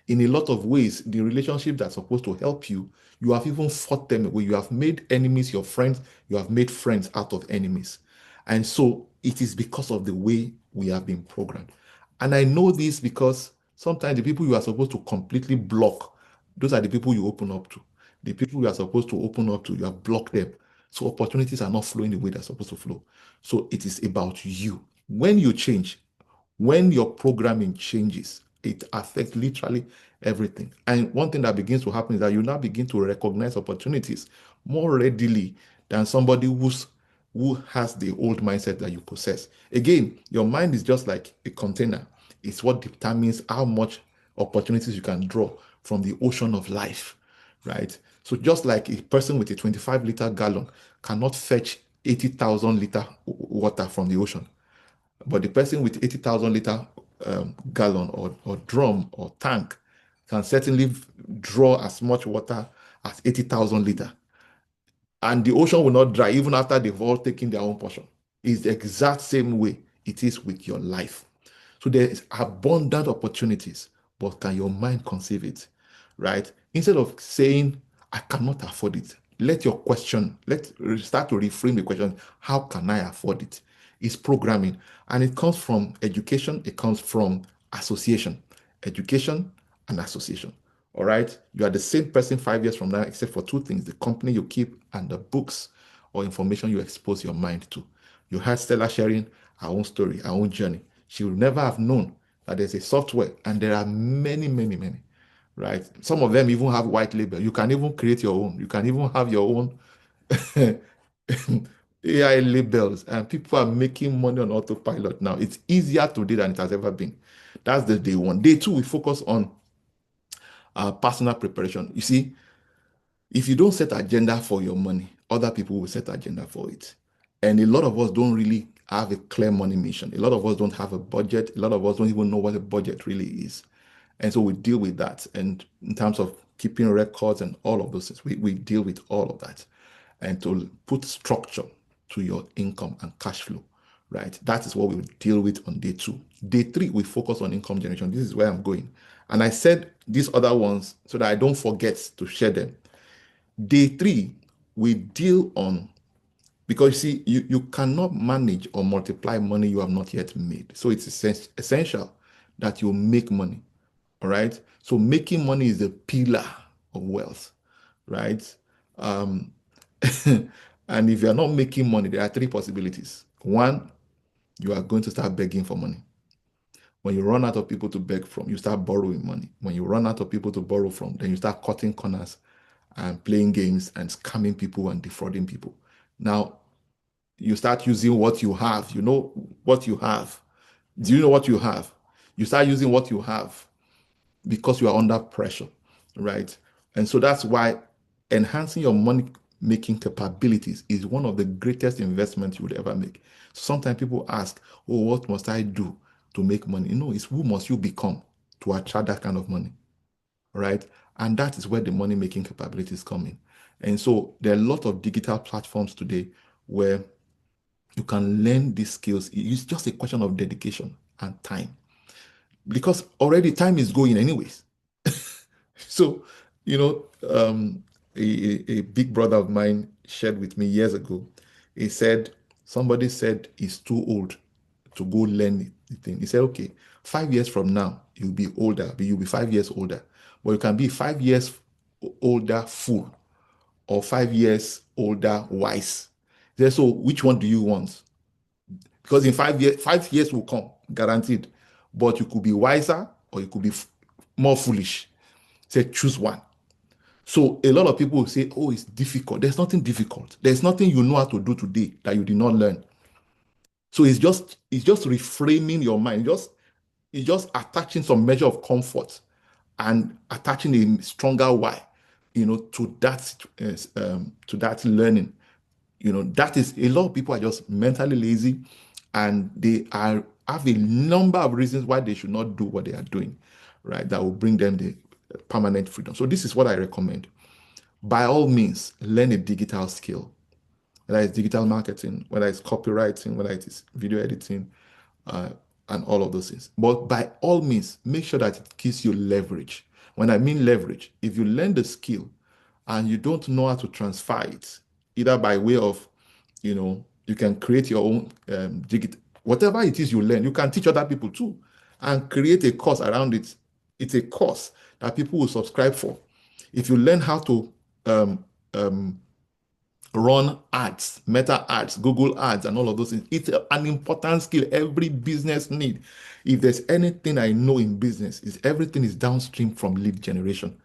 In a lot of ways, the relationship that's supposed to help you, you have even fought them away. You have made enemies your friends, you have made friends out of enemies. And so it is because of the way we have been programmed. And I know this because sometimes the people you are supposed to completely block, those are the people you open up to. The people you are supposed to open up to, you have blocked them. So opportunities are not flowing the way they're supposed to flow. So it is about you. When you change, when your programming changes, it affects literally everything. And one thing that begins to happen is that you now begin to recognize opportunities more readily than somebody who has the old mindset that you possess. Again, your mind is just like a container. It's what determines how much opportunities you can draw from the ocean of life, right? So just like a person with a 25-liter gallon cannot fetch 80,000 liter water from the ocean, but the person with 80,000 liter gallon or drum or tank can certainly draw as much water as 80,000 liter. And the ocean will not dry even after they've all taken their own portion. It's the exact same way it is with your life. So there is abundant opportunities, but can your mind conceive it, right? Instead of saying, I cannot afford it, let your question, let's start to reframe the question, how can I afford it? It's programming. And it comes from education, it comes from association. Education and association. All right. You are the same person 5 years from now, except for two things: the company you keep and the books or information you expose your mind to. You heard Stella sharing her own story, her own journey. She would never have known that there's a software, and there are many, many, many, right? Some of them even have white label. You can even create your own. You can even have your own AI labels, and people are making money on autopilot now. It's easier today than it has ever been. That's the day one. Day two, we focus on personal preparation. You see, if you don't set agenda for your money, other people will set agenda for it. And a lot of us don't really have a clear money mission. A lot of us don't have a budget. A lot of us don't even know what a budget really is. And so we deal with that. And in terms of keeping records and all of those things, we deal with all of that. And to put structure to your income and cash flow, right? That is what we will deal with on day two. Day three, we focus on income generation. This is where I'm going. And I said these other ones so that I don't forget to share them. Day three, we deal on, because you see, you cannot manage or multiply money you have not yet made. So it's essential that you make money. All right. So making money is the pillar of wealth, right? Um, and if you're not making money, there are three possibilities. One, you are going to start begging for money. When you run out of people to beg from, you start borrowing money. When you run out of people to borrow from, then you start cutting corners and playing games and scamming people and defrauding people. Now, you start using what you have. You know what you have. Do you know what you have? You start using what you have because you are under pressure, right? And so that's why enhancing your money making capabilities is one of the greatest investments you would ever make. Sometimes people ask, oh, what must I do to make money? No, it's who must you become to attract that kind of money, right? And that is where the money making capabilities come in. And so there are a lot of digital platforms today where you can learn these skills. It's just a question of dedication and time, because already time is going anyways. So, you know, a big brother of mine shared with me years ago. He said, somebody said he's too old to go learn the thing. He said, okay, 5 years from now, you'll be older, but you'll be 5 years older. But you can be 5 years older full or 5 years older wise. He said, so which one do you want? Because in 5 years, 5 years will come, guaranteed. But you could be wiser or you could be more foolish. Say, choose one. So a lot of people will say, oh, it's difficult. There's nothing difficult. There's nothing you know how to do today that you did not learn. So it's just reframing your mind. It's just attaching some measure of comfort and attaching a stronger why, to that learning. That is, a lot of people are just mentally lazy, and they have a number of reasons why they should not do what they are doing, right? That will bring them the permanent freedom. So this is what I recommend. By all means, learn a digital skill, whether it's digital marketing, whether it's copywriting, whether it is video editing, uh, and all of those things. But by all means, make sure that it gives you leverage. When I mean leverage, if you learn the skill and you don't know how to transfer it, either by way of, you can create your own whatever it is you learn, you can teach other people too, and create a course around it. It's a course that people will subscribe for. If you learn how to um, um, run ads, meta ads, Google ads, and all of those things. It's an important skill every business need. If there's anything I know in business, is everything is downstream from lead generation.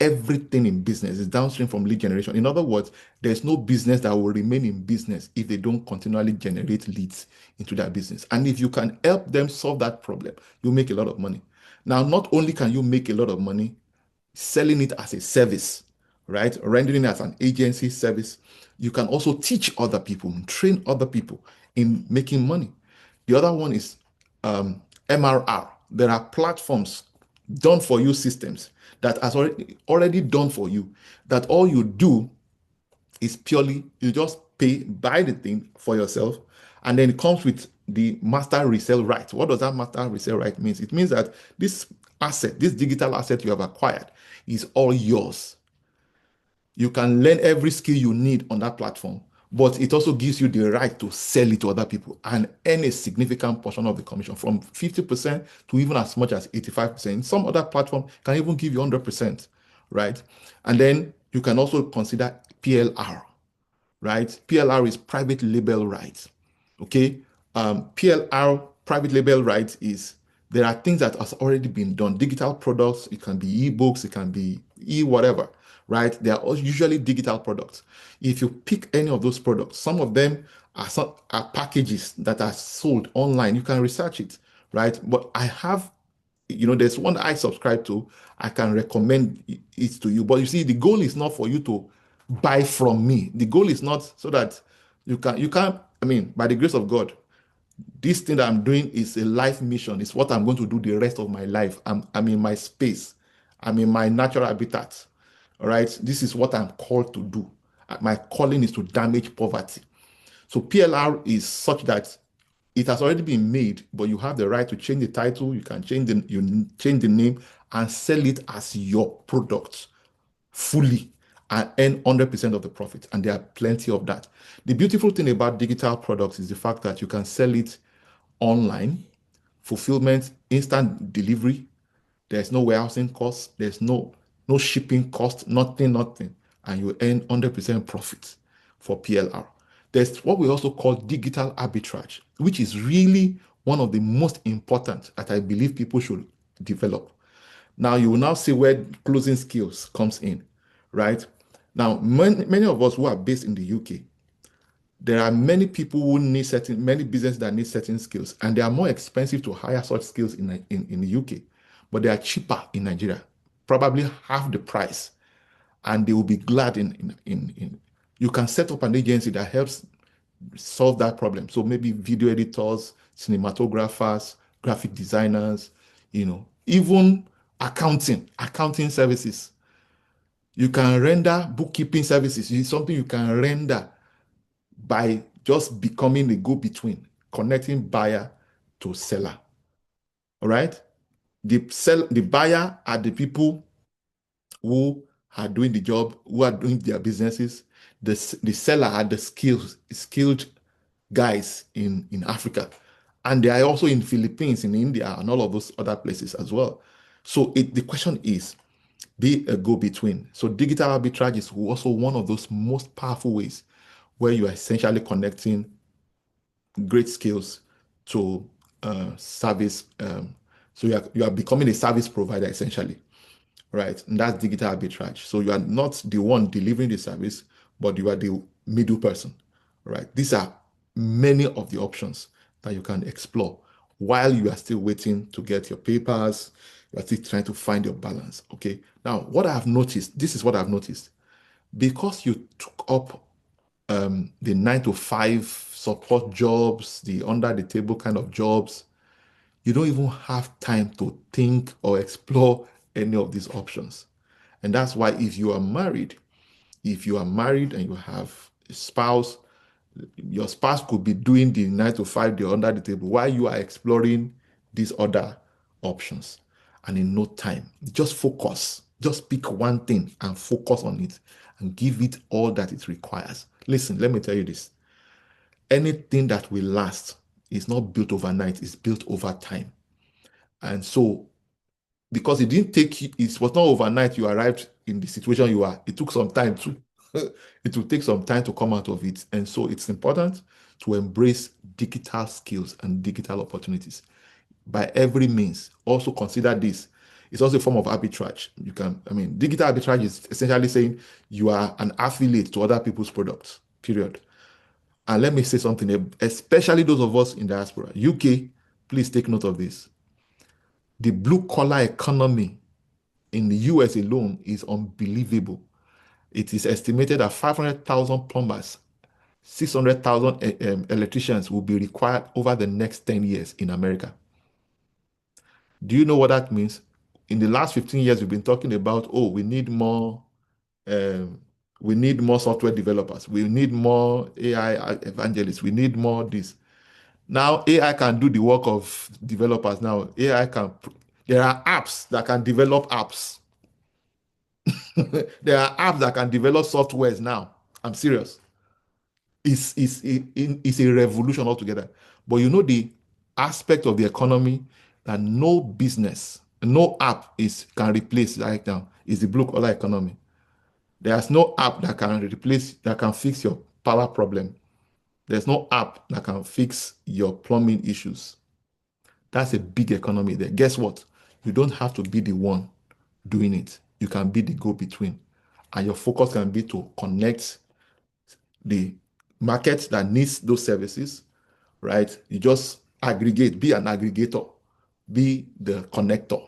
Everything in business is downstream from lead generation. In other words, there's no business that will remain in business if they don't continually generate leads into their business. And if you can help them solve that problem, you make a lot of money. Now, not only can you make a lot of money, selling it as a service, right? Rendering it as an agency service. You can also teach other people, train other people in making money. The other one is MRR. There are platforms, done for you systems that has already done for you, that all you do is purely, you just buy the thing for yourself, and then it comes with the master resale right. What does that master resale right means? It means that this asset, this digital asset you have acquired, is all yours. You can learn every skill you need on that platform, but it also gives you the right to sell it to other people and earn a significant portion of the commission, from 50% to even as much as 85%. Some other platform can even give you 100%, right? And then you can also consider PLR, right? PLR is private label rights. Okay. PLR, private label rights, is there are things that has already been done. Digital products, it can be ebooks, it can be whatever, right? They are usually digital products. If you pick any of those products, some of them are packages that are sold online. You can research it, right? But I have, there's one I subscribe to. I can recommend it to you. But you see, the goal is not for you to buy from me. The goal is not so that you can't, I mean, by the grace of God, this thing that I'm doing is a life mission. It's what I'm going to do the rest of my life. I'm in my space. I'm in my natural habitat. All right. This is what I'm called to do. My calling is to damage poverty. So PLR is such that it has already been made, but you have the right to change the title. You can change the name and sell it as your product fully and earn 100% of the profit. And there are plenty of that. The beautiful thing about digital products is the fact that you can sell it online, fulfillment, instant delivery. There's no warehousing cost. There's no shipping cost, nothing. And you earn 100% profit for PLR. There's what we also call digital arbitrage, which is really one of the most important that I believe people should develop. Now you will now see where closing skills comes in, right? Now, many of us who are based in the UK, there are many people who need many businesses that need certain skills, and they are more expensive to hire such skills in the UK, but they are cheaper in Nigeria, probably half the price, and they will be glad in you can set up an agency that helps solve that problem. So maybe video editors, cinematographers, graphic designers, even accounting services. You can render bookkeeping services. It's something you can render by just becoming a go-between, connecting buyer to seller. All right. The buyer are the people who are doing the job, who are doing their businesses. The seller had the skilled guys in Africa. And they are also in Philippines, in India, and all of those other places as well. So the question is, be a go-between. So digital arbitrage is also one of those most powerful ways where you are essentially connecting great skills to service. So you are becoming a service provider essentially, right? And that's digital arbitrage. So you are not the one delivering the service, but you are the middle person, right? These are many of the options that you can explore while you are still waiting to get your papers. You are still trying to find your balance. Okay. Now, what I have noticed, this is what I've noticed, because you took up the 9 to 5 support jobs, the under the table kind of jobs, you don't even have time to think or explore any of these options. And that's why if you are married and you have a spouse, your spouse could be doing the 9 to 5, the under the table, while you are exploring these other options. And in no time, just focus. Just pick one thing and focus on it and give it all that it requires. Listen, let me tell you this. Anything that will last is not built overnight, it's built over time. And so, because it didn't take you, it was not overnight you arrived in the situation you are. It took some time to, it will take some time to come out of it. And so it's important to embrace digital skills and digital opportunities by every means. Also consider this. It's also a form of arbitrage. Digital arbitrage is essentially saying you are an affiliate to other people's products, period. And let me say something, especially those of us in diaspora. UK, please take note of this. The blue collar economy in the US alone is unbelievable. It is estimated that 500,000 plumbers, 600,000 electricians will be required over the next 10 years in America. Do you know what that means? In the last 15 years, we've been talking about, oh, um, we need more software developers. We need more AI evangelists. We need more this. Now, AI can do the work of developers. Now, there are apps that can develop apps. There are apps that can develop softwares now. I'm serious. It's a revolution altogether. But you know the aspect of the economy that no business, no app can replace right now is the blue collar economy. There's no app that can fix your power problem. There's no app that can fix your plumbing issues. That's a big economy there. Guess what? You don't have to be the one doing it. You can be the go-between. And your focus can be to connect the market that needs those services, right? You just aggregate, be an aggregator, be the connector.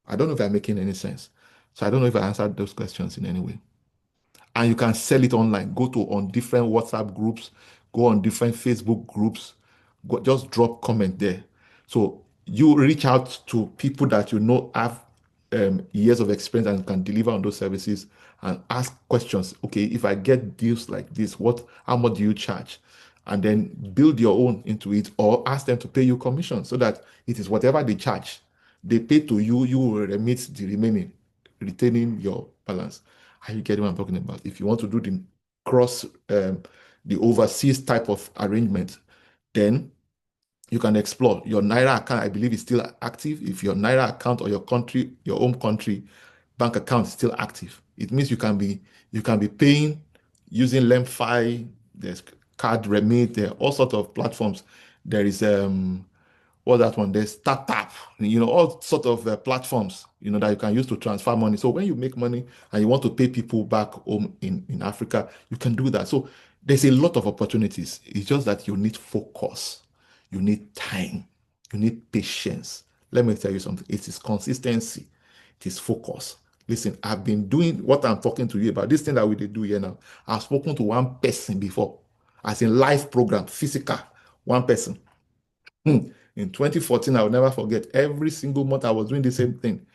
I don't know if I'm making any sense. So I don't know if I answered those questions in any way. And you can sell it online. Go to on different WhatsApp groups, go on different Facebook groups, just drop comment there. So you reach out to people that you know have years of experience and can deliver on those services and ask questions. Okay, if I get deals like this, how much do you charge? And then build your own into it or ask them to pay you commission so that it is whatever they charge, they pay to you, you will remit the remaining, retaining your balance. Are you getting what I'm talking about? If you want to do the overseas type of arrangement, then you can explore. Your Naira account, I believe, is still active. If your Naira account or your home country bank account is still active, it means you can be paying using Lemfi. There's Card Remit. There are all sorts of platforms. There is what's that one? There's startup. All sort of platforms that you can use to transfer money. So when you make money and you want to pay people back home in Africa, you can do that. So there's a lot of opportunities. It's just that you need focus. You need time. You need patience. Let me tell you something. It is consistency. It is focus. Listen, I've been doing what I'm talking to you about. This thing that we do here now. I've spoken to one person before, as in live program, physical, one person. In 2014, I will never forget. Every single month, I was doing the same thing.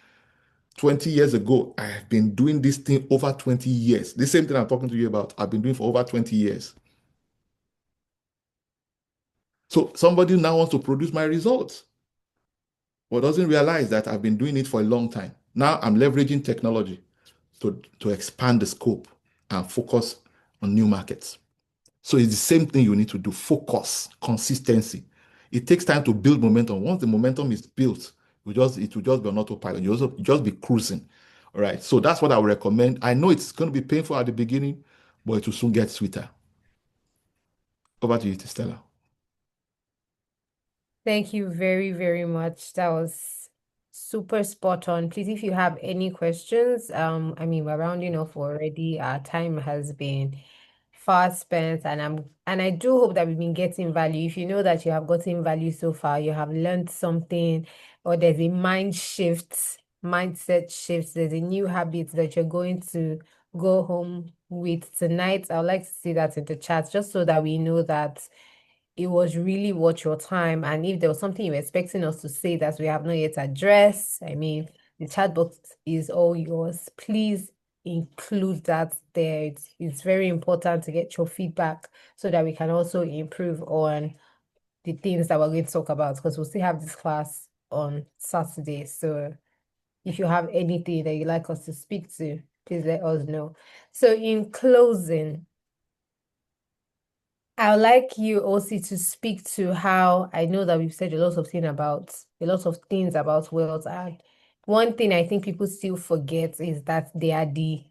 20 years ago, I have been doing this thing over 20 years. The same thing I'm talking to you about, I've been doing for over 20 years. So somebody now wants to produce my results, but doesn't realize that I've been doing it for a long time. Now I'm leveraging technology. to expand the scope and focus on new markets. So it's the same thing you need to do. Focus, consistency. It takes time to build momentum. Once the momentum is built, it will just be on autopilot. You also just be cruising. All right. So that's what I would recommend. I know it's going to be painful at the beginning, but it will soon get sweeter. Over to you, Stella. Thank you very, very much. That was super spot on. Please, if you have any questions, I mean, we're rounding off already. Our time has been fast spent, and I do hope that we've been getting value. If you know that you have gotten value so far, you have learned something, or there's a mindset shift, there's a new habit that you're going to go home with tonight. I would like to see that in the chat, just so that we know that it was really worth your time. And if there was something you were expecting us to say that we have not yet addressed, I mean, the chat box is all yours. Please include that there. It's very important to get your feedback so that we can also improve on the things that we're going to talk about, because we'll still have this class on Saturday. So if you have anything that you'd like us to speak to, please let us know. So in closing, I would like you also to speak to how I know that we've said a lot of things about wealth. And one thing I think people still forget is that they are the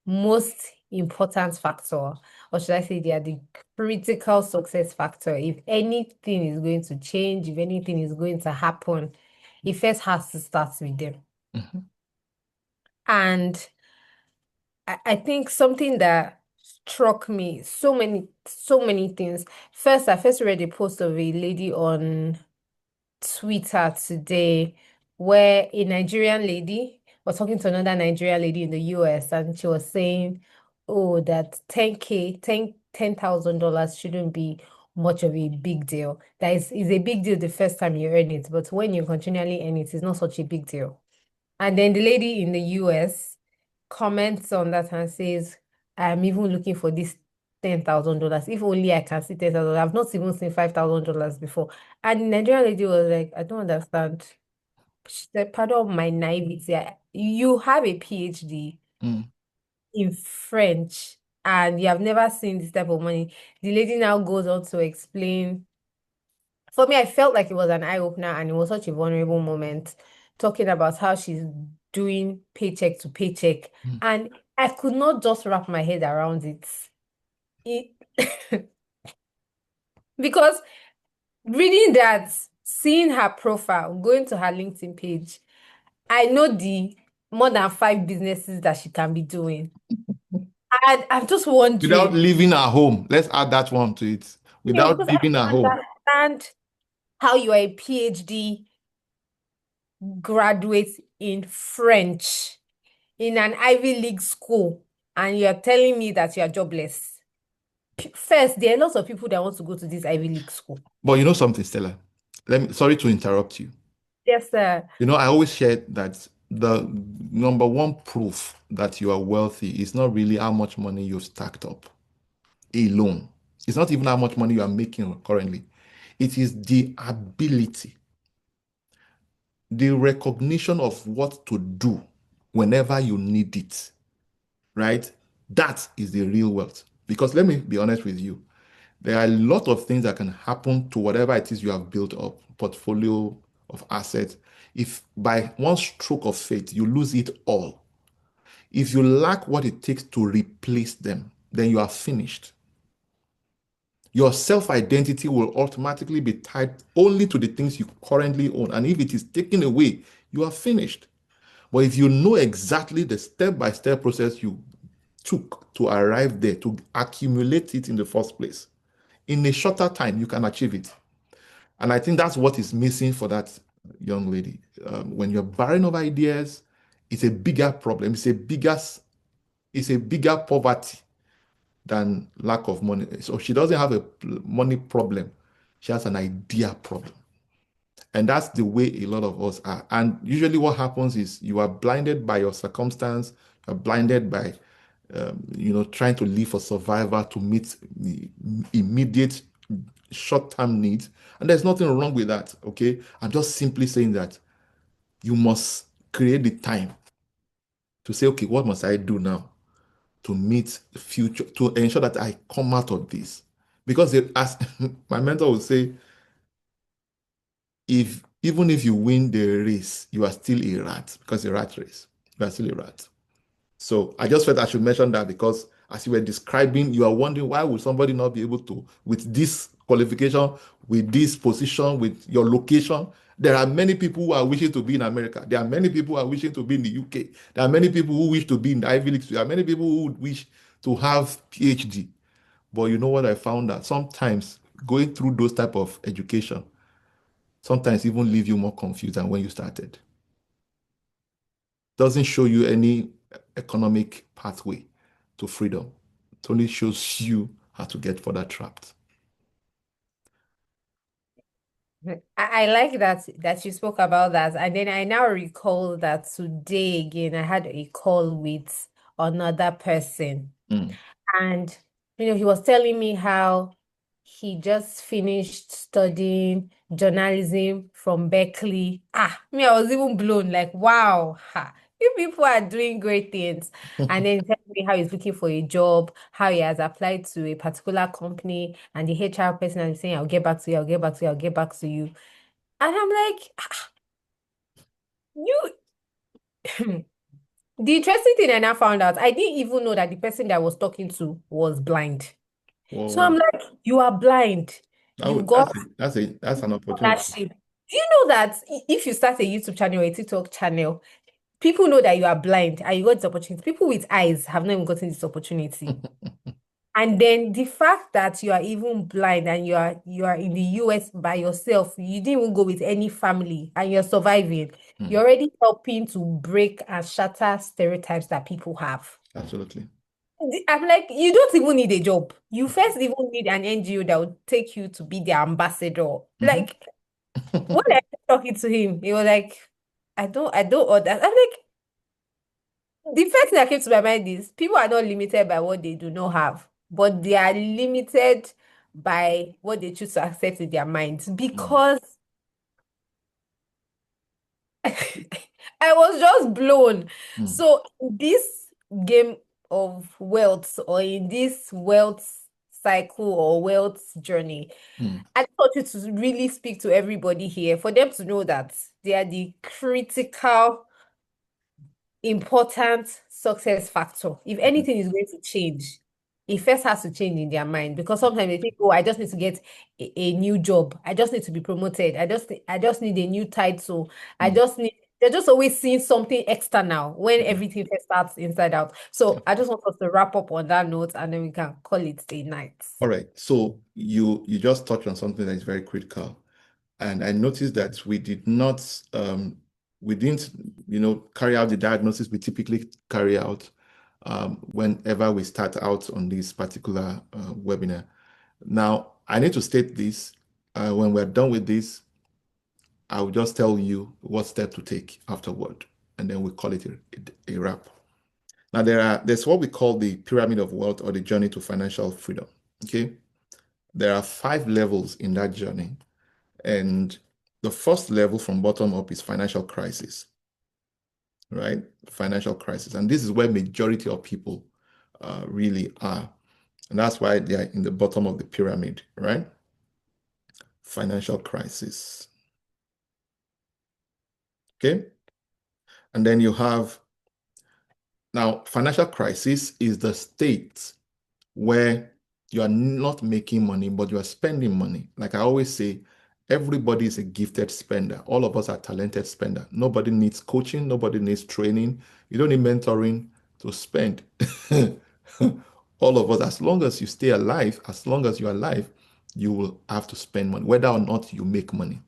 most important factor, or should I say they are the critical success factor. If anything is going to change, if anything is going to happen, it first has to start with them. Mhm. And I think something that struck me, so many things. First, I first read a post of a lady on Twitter today where a Nigerian lady was talking to another Nigerian lady in the US, and she was saying, oh, that 10K, $10,000 shouldn't be much of a big deal. That is a big deal the first time you earn it, but when you continually earn it, it's not such a big deal. And then the lady in the US comments on that and says, I'm even looking for this $10,000. If only I can see $10,000. I've not even seen $5,000 before. And the Nigerian lady was like, I don't understand. She said, pardon my naivety. You have a PhD Mm. in French and you have never seen this type of money. The lady now goes on to explain. For me, I felt like it was an eye-opener and it was such a vulnerable moment, talking about how she's doing paycheck to paycheck. Mm. And I could not just wrap my head around it. It because reading that, seeing her profile, going to her LinkedIn page, I know the more than 5 businesses that she can be doing. And I'm just Without wondering, leaving our home, let's add that one to it. yeah, Without because I leaving our don't home. understand how you are a PhD graduate in French in an Ivy League school and you're telling me that you're jobless. First, there are lots of people that want to go to this Ivy League school. But you know something, Stella? Sorry to interrupt you. Yes, sir. You know, I always share that the number one proof that you are wealthy is not really how much money you've stacked up alone. It's not even how much money you are making currently. It is the ability, the recognition of what to do whenever you need it, right? That is the real wealth. Because let me be honest with you, there are a lot of things that can happen to whatever it is you have built up, portfolio of assets. If by one stroke of fate you lose it all, if you lack what it takes to replace them, then you are finished. Your self-identity will automatically be tied only to the things you currently own. And if it is taken away, you are finished. But if you know exactly the step-by-step process you took to arrive there, to accumulate it in the first place, in a shorter time, you can achieve it. And I think that's what is missing for that young lady. When you're barren of ideas, it's a bigger problem. It's a bigger poverty than lack of money. So she doesn't have a money problem. She has an idea problem. And that's the way a lot of us are. And usually what happens is you are blinded by your circumstance, you're blinded by trying to live for survival to meet the immediate short-term needs. And there's nothing wrong with that, okay? I'm just simply saying that you must create the time to say, okay, what must I do now to meet the future, to ensure that I come out of this? Because as my mentor would say, if even if you win the race, you are still a rat because a rat race, you are still a rat. So I just felt I should mention that because as you were describing, you are wondering why would somebody not be able to, with this qualification, with this position, with your location. There are many people who are wishing to be in America. There are many people who are wishing to be in the UK. There are many people who wish to be in the Ivy League. There are many people who would wish to have PhD. But you know what I found out? Sometimes going through those type of education, sometimes even leave you more confused than when you started. Doesn't show you any economic pathway to freedom. It only shows you how to get further trapped. I like that you spoke about that. And then I now recall that today again I had a call with another person. Mm. And he was telling me how he just finished studying journalism from Berkeley. Me, I was even blown, like, wow, you people are doing great things. And then he telling me how he's looking for a job, how he has applied to a particular company, and the HR person is saying, I'll get back to you, I'll get back to you, I'll get back to you. And I'm like, you the interesting thing I now found out, I didn't even know that the person that I was talking to was blind. So I'm Whoa. like, you are blind. You got That's an opportunity. scholarship. Do you know that if you start a YouTube channel or a TikTok channel, people know that you are blind and you got this opportunity. People with eyes have not even gotten this opportunity. And then the fact that you are even blind and you are in the US by yourself, you didn't even go with any family and you're surviving, Mm. you're already helping to break and shatter stereotypes that people have. Absolutely. I'm like, you don't even need a job. You first even need an NGO that would take you to be their ambassador. Mhm. Like when I was talking to him, he was like, I don't order. I'm like, the first thing that came to my mind is people are not limited by what they do not have, but they are limited by what they choose to accept in their minds. Mm. Because I was just blown. Mm. So this game of wealth or in this wealth cycle or wealth journey, Mm. I thought you to really speak to everybody here for them to know that they are the critical important success factor. If Mm. anything is going to change, it first has to change in their mind because sometimes they think, oh, I just need to get a new job. I just need to be promoted. I just need a new title. Mm. They're just always seeing something external when Mm. everything first starts inside out. So I just want us to wrap up on that note and then we can call it a night. All right. So you just touched on something that is very critical. And I noticed that we didn't, carry out the diagnosis we typically carry out whenever we start out on this particular webinar. Now, I need to state this. When we're done with this, I will just tell you what step to take afterward, and then we call it a wrap. Now, there's what we call the pyramid of wealth or the journey to financial freedom. Okay, there are 5 levels in that journey, and the first level from bottom up is financial crisis, right? Financial crisis, and this is where majority of people really are, and that's why they are in the bottom of the pyramid, right? Financial crisis. Okay, and then you have now financial crisis is the state where you are not making money, but you are spending money. Like I always say, everybody is a gifted spender. All of us are talented spender. Nobody needs coaching. Nobody needs training. You don't need mentoring to spend. All of us, as long as you stay alive, as long as you're alive, you will have to spend money, whether or not you make money.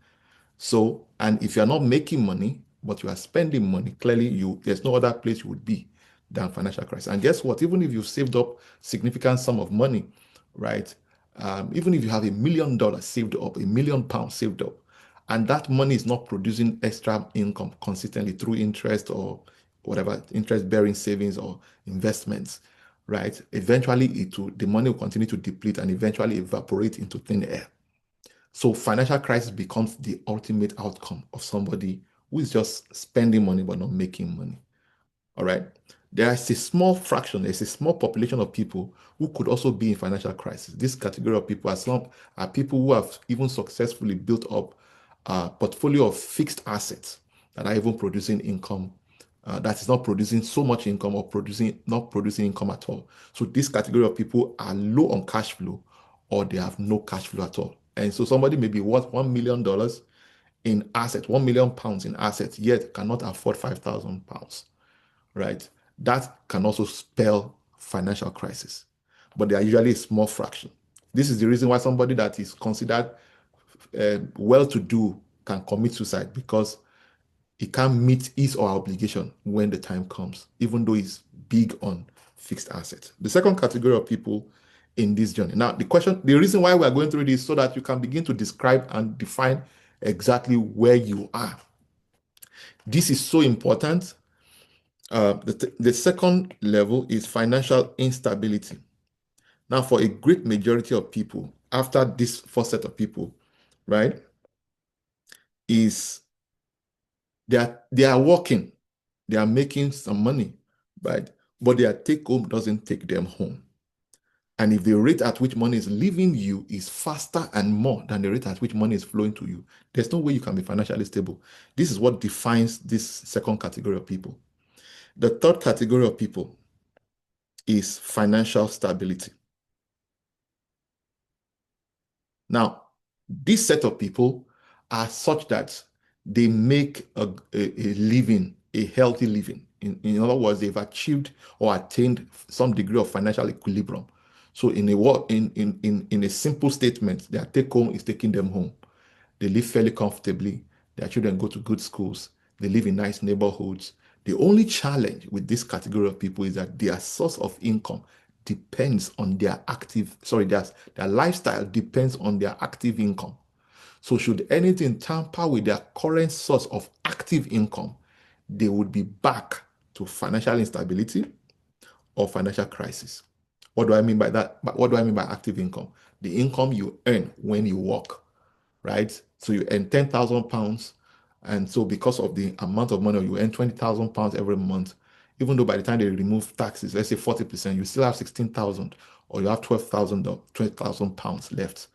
So, and if you're not making money, but you are spending money, clearly there's no other place you would be than financial crisis. And guess what? Even if you've saved up significant sum of money, right? Even if you have $1 million saved up, £1 million saved up, and that money is not producing extra income consistently through interest or whatever interest-bearing savings or investments, right? Eventually, the money will continue to deplete and eventually evaporate into thin air. So financial crisis becomes the ultimate outcome of somebody who is just spending money but not making money. All right. There is a small fraction, there's a small population of people who could also be in financial crisis. This category of people are people who have even successfully built up a portfolio of fixed assets that are even producing income, that is not producing so much income or not producing income at all. So this category of people are low on cash flow or they have no cash flow at all. And so somebody may be worth $1 million in assets, £1 million in assets, yet cannot afford £5,000, right? That can also spell financial crisis, but they are usually a small fraction. This is the reason why somebody that is considered well-to-do can commit suicide, because he can't meet his or her obligation when the time comes, even though he's big on fixed assets. The second category of people in this journey. Now, the reason why we are going through this is so that you can begin to describe and define exactly where you are. This is so important. The second level is financial instability. Now, for a great majority of people, after this first set of people, right, is they are working, they are making some money, right, but their take home doesn't take them home. And if the rate at which money is leaving you is faster and more than the rate at which money is flowing to you, there's no way you can be financially stable. This is what defines this second category of people. The third category of people is financial stability. Now, this set of people are such that they make a living, a healthy living. In other words, they've achieved or attained some degree of financial equilibrium. So in a simple statement, their take home is taking them home. They live fairly comfortably. Their children go to good schools. They live in nice neighborhoods. The only challenge with this category of people is that their source of income depends on their their lifestyle depends on their active income. So should anything tamper with their current source of active income, they would be back to financial instability or financial crisis. What do I mean by that? What do I mean by active income? The income you earn when you work, right? So you earn £10,000, and so because of the amount of money, you earn £20,000 every month. Even though by the time they remove taxes, let's say 40%, you still have 16,000, or you have 12,000 pounds left.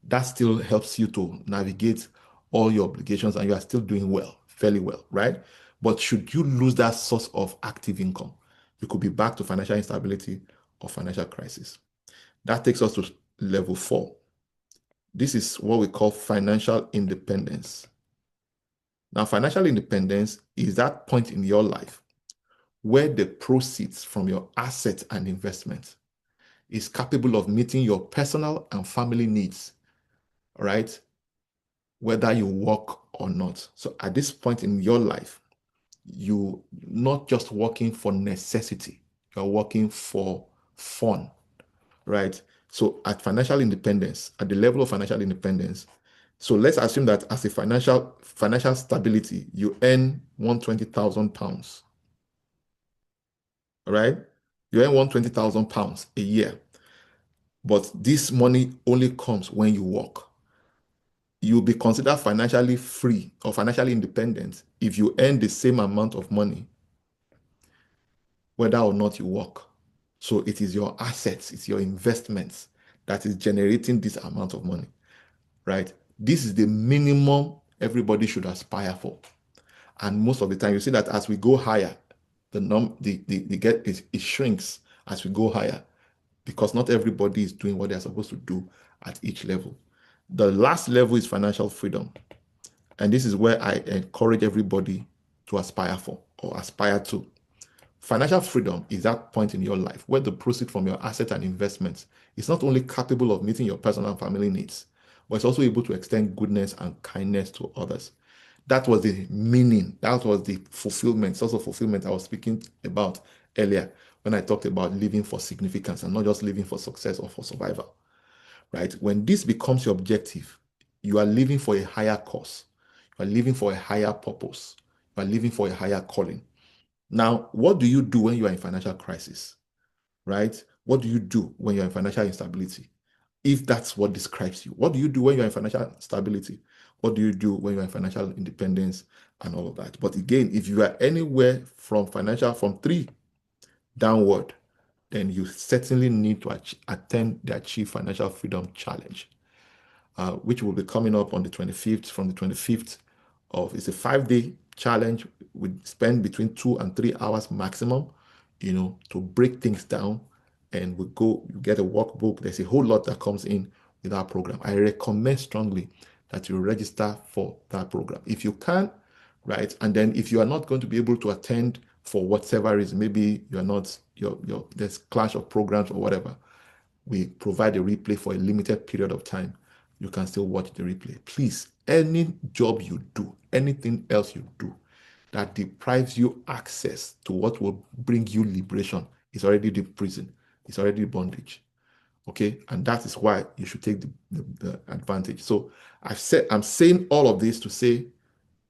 That still helps you to navigate all your obligations, and you are still doing well, fairly well, right? But should you lose that source of active income, you could be back to financial instability or financial crisis. That takes us to level 4. This is what we call financial independence. Now, financial independence is that point in your life where the proceeds from your assets and investments is capable of meeting your personal and family needs, right? Whether you work or not. So at this point in your life, you're not just working for necessity, you're working for fun, right? So at financial independence, at the level of financial independence, so let's assume that as a financial stability, you earn £120,000, right? You earn £120,000 a year, but this money only comes when you work. You'll be considered financially free or financially independent if you earn the same amount of money, whether or not you work. So it is your assets, it's your investments that is generating this amount of money, right? This is the minimum everybody should aspire for. And most of the time, you see that as we go higher, it shrinks as we go higher, because not everybody is doing what they're supposed to do at each level. The last level is financial freedom. And this is where I encourage everybody to aspire for or aspire to. Financial freedom is that point in your life where the proceeds from your assets and investments is not only capable of meeting your personal and family needs, but it's also able to extend goodness and kindness to others. That was the meaning, that was the fulfillment, source of fulfillment I was speaking about earlier when I talked about living for significance and not just living for success or for survival, right? When this becomes your objective, you are living for a higher cause, you are living for a higher purpose, you are living for a higher calling. Now, what do you do when you are in financial crisis, right? What do you do when you're in financial instability? If that's what describes you, what do you do when you're in financial stability? What do you do when you're in financial independence and all of that? But again, if you are anywhere from financial, from 3 downward, then you certainly need to attend the Achieve Financial Freedom Challenge, which will be coming up on the 25th, from the 25th of, it's a 5-day challenge. We spend between 2 and 3 hours maximum, to break things down. And you get a workbook. There's a whole lot that comes in with our program. I recommend strongly that you register for that program. If you can, right? And then if you are not going to be able to attend for whatever reason, maybe you're not, there's clash of programs or whatever, we provide a replay for a limited period of time. You can still watch the replay. Please, any job you do, anything else you do that deprives you access to what will bring you liberation is already the prison. It's already bondage. Okay, and that is why you should take the advantage. So I'm saying all of this to say,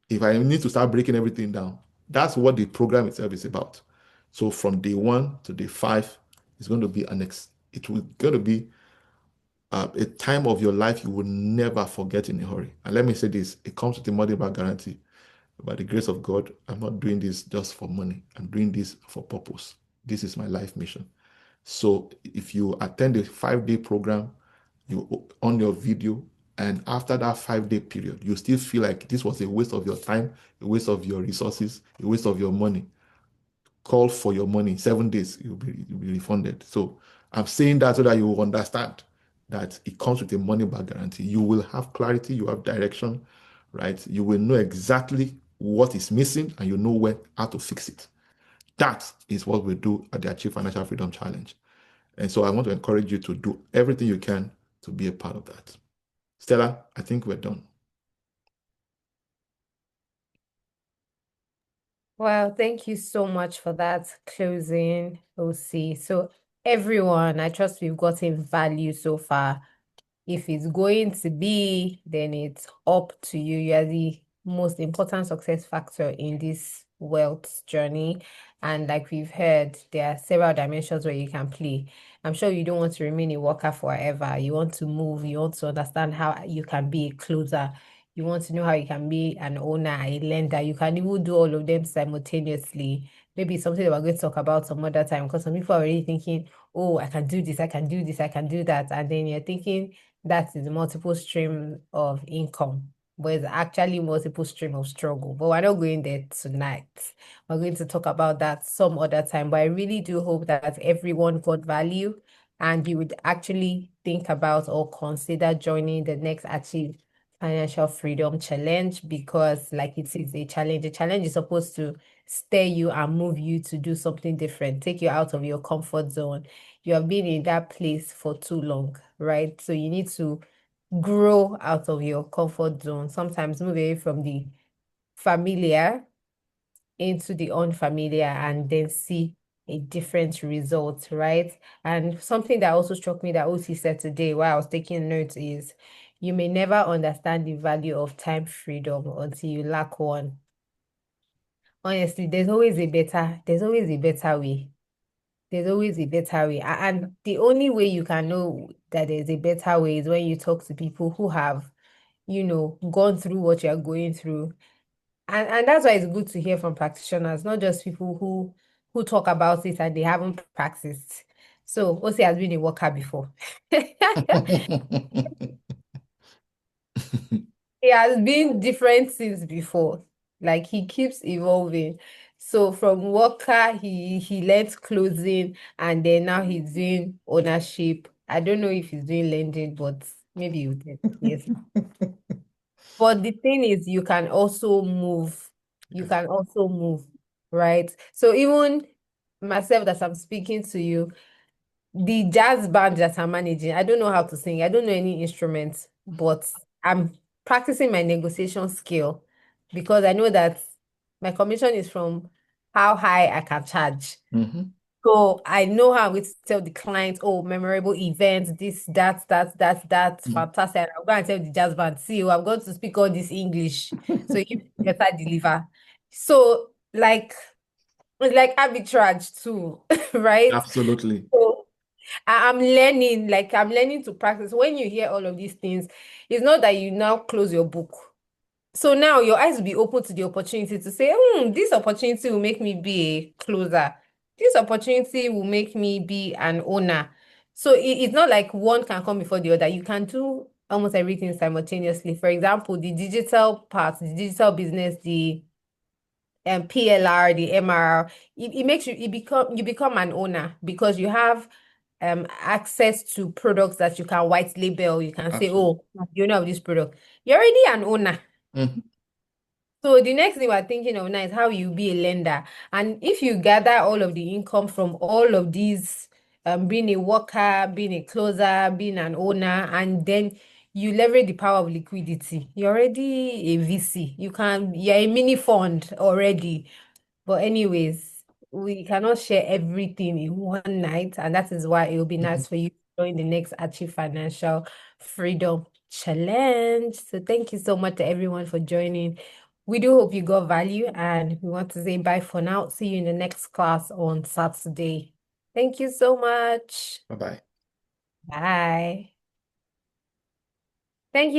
if I need to start breaking everything down, that's what the program itself is about. So from day 1 to day 5, it's going to be it will going to be a time of your life you will never forget in a hurry. And let me say this, it comes with a money back guarantee. By the grace of God, I'm not doing this just for money. I'm doing this for purpose. This is my life mission. So if you attend a 5-day program, you on your video, and after that 5-day period, you still feel like this was a waste of your time, a waste of your resources, a waste of your money, call for your money. 7 days, you'll be refunded. So I'm saying that so that you will understand that it comes with a money back guarantee. You will have clarity, you have direction, right? You will know exactly what is missing and you know how to fix it. That is what we do at the Achieve Financial Freedom Challenge. And so I want to encourage you to do everything you can to be a part of that. Stella, I think we're done. Well, thank you so much for that closing, OC. So everyone, I trust we've gotten value so far. If it's going to be, then it's up to you. You are the most important success factor in this wealth journey. And like we've heard, there are several dimensions where you can play. I'm sure you don't want to remain a worker forever. You want to move. You want to understand how you can be a closer. You want to know how you can be an owner, a lender. You can even do all of them simultaneously. Maybe it's something that we're going to talk about some other time, because some people are already thinking, oh, I can do this, I can do this, I can do that. And then you're thinking, that is multiple stream of income, but it's actually multiple stream of struggle. But we're not going there tonight. We're going to talk about that some other time. But I really do hope that everyone got value and you would actually think about or consider joining the next Achieve Financial Freedom Challenge, because like it is a challenge. A challenge is supposed to stir you and move you to do something different, take you out of your comfort zone. You have been in that place for too long, right? So you need to grow out of your comfort zone. Sometimes move away from the familiar into the unfamiliar and then see a different result, right? And something that also struck me that OT said today while I was taking notes is, you may never understand the value of time freedom until you lack one. Honestly, there's always a better way. There's always a better way. And the only way you can know that there's a better way is when you talk to people who have, gone through what you're going through. And that's why it's good to hear from practitioners, not just people who talk about it and they haven't practiced. So Osi has been a worker before. He has been different since before. Like he keeps evolving. So from worker, he learned closing, and then now he's doing ownership. I don't know if he's doing lending, but maybe you did. Yes. But the thing is, you can also move. You Yes. can also move, right? So even myself that I'm speaking to you, the jazz band that I'm managing, I don't know how to sing. I don't know any instruments, but I'm practicing my negotiation skill because I know that my commission is from how high I can charge. Mhm. So I know how I'm going to tell the client, oh, memorable events, this, that's Mhm. fantastic. And I'm going to tell the jazz band, see, I'm going to speak all this English. So you better deliver. So like it's like arbitrage too, right? Absolutely. So I'm learning to practice. When you hear all of these things, it's not that you now close your book. So now your eyes will be open to the opportunity to say, this opportunity will make me be a closer. This opportunity will make me be an owner. So it's not like one can come before the other. You can do almost everything simultaneously. For example, the digital part, the digital business, the PLR, the MRR, it makes you become an owner because you have access to products that you can white label. You can say, Absolutely. oh, I'm the owner of this product. You're already an owner. Mhm. So the next thing we're thinking of now is how you be a lender. And if you gather all of the income from all of these, being a worker, being a closer, being an owner, and then you leverage the power of liquidity, you're already a VC. You're a mini fund already. But anyways, we cannot share everything in one night, and that is why it will be Mhm. nice for you to join the next Achieve Financial Freedom Challenge. So thank you so much to everyone for joining. We do hope you got value, and we want to say bye for now. See you in the next class on Saturday. Thank you so much. Bye-bye. Bye.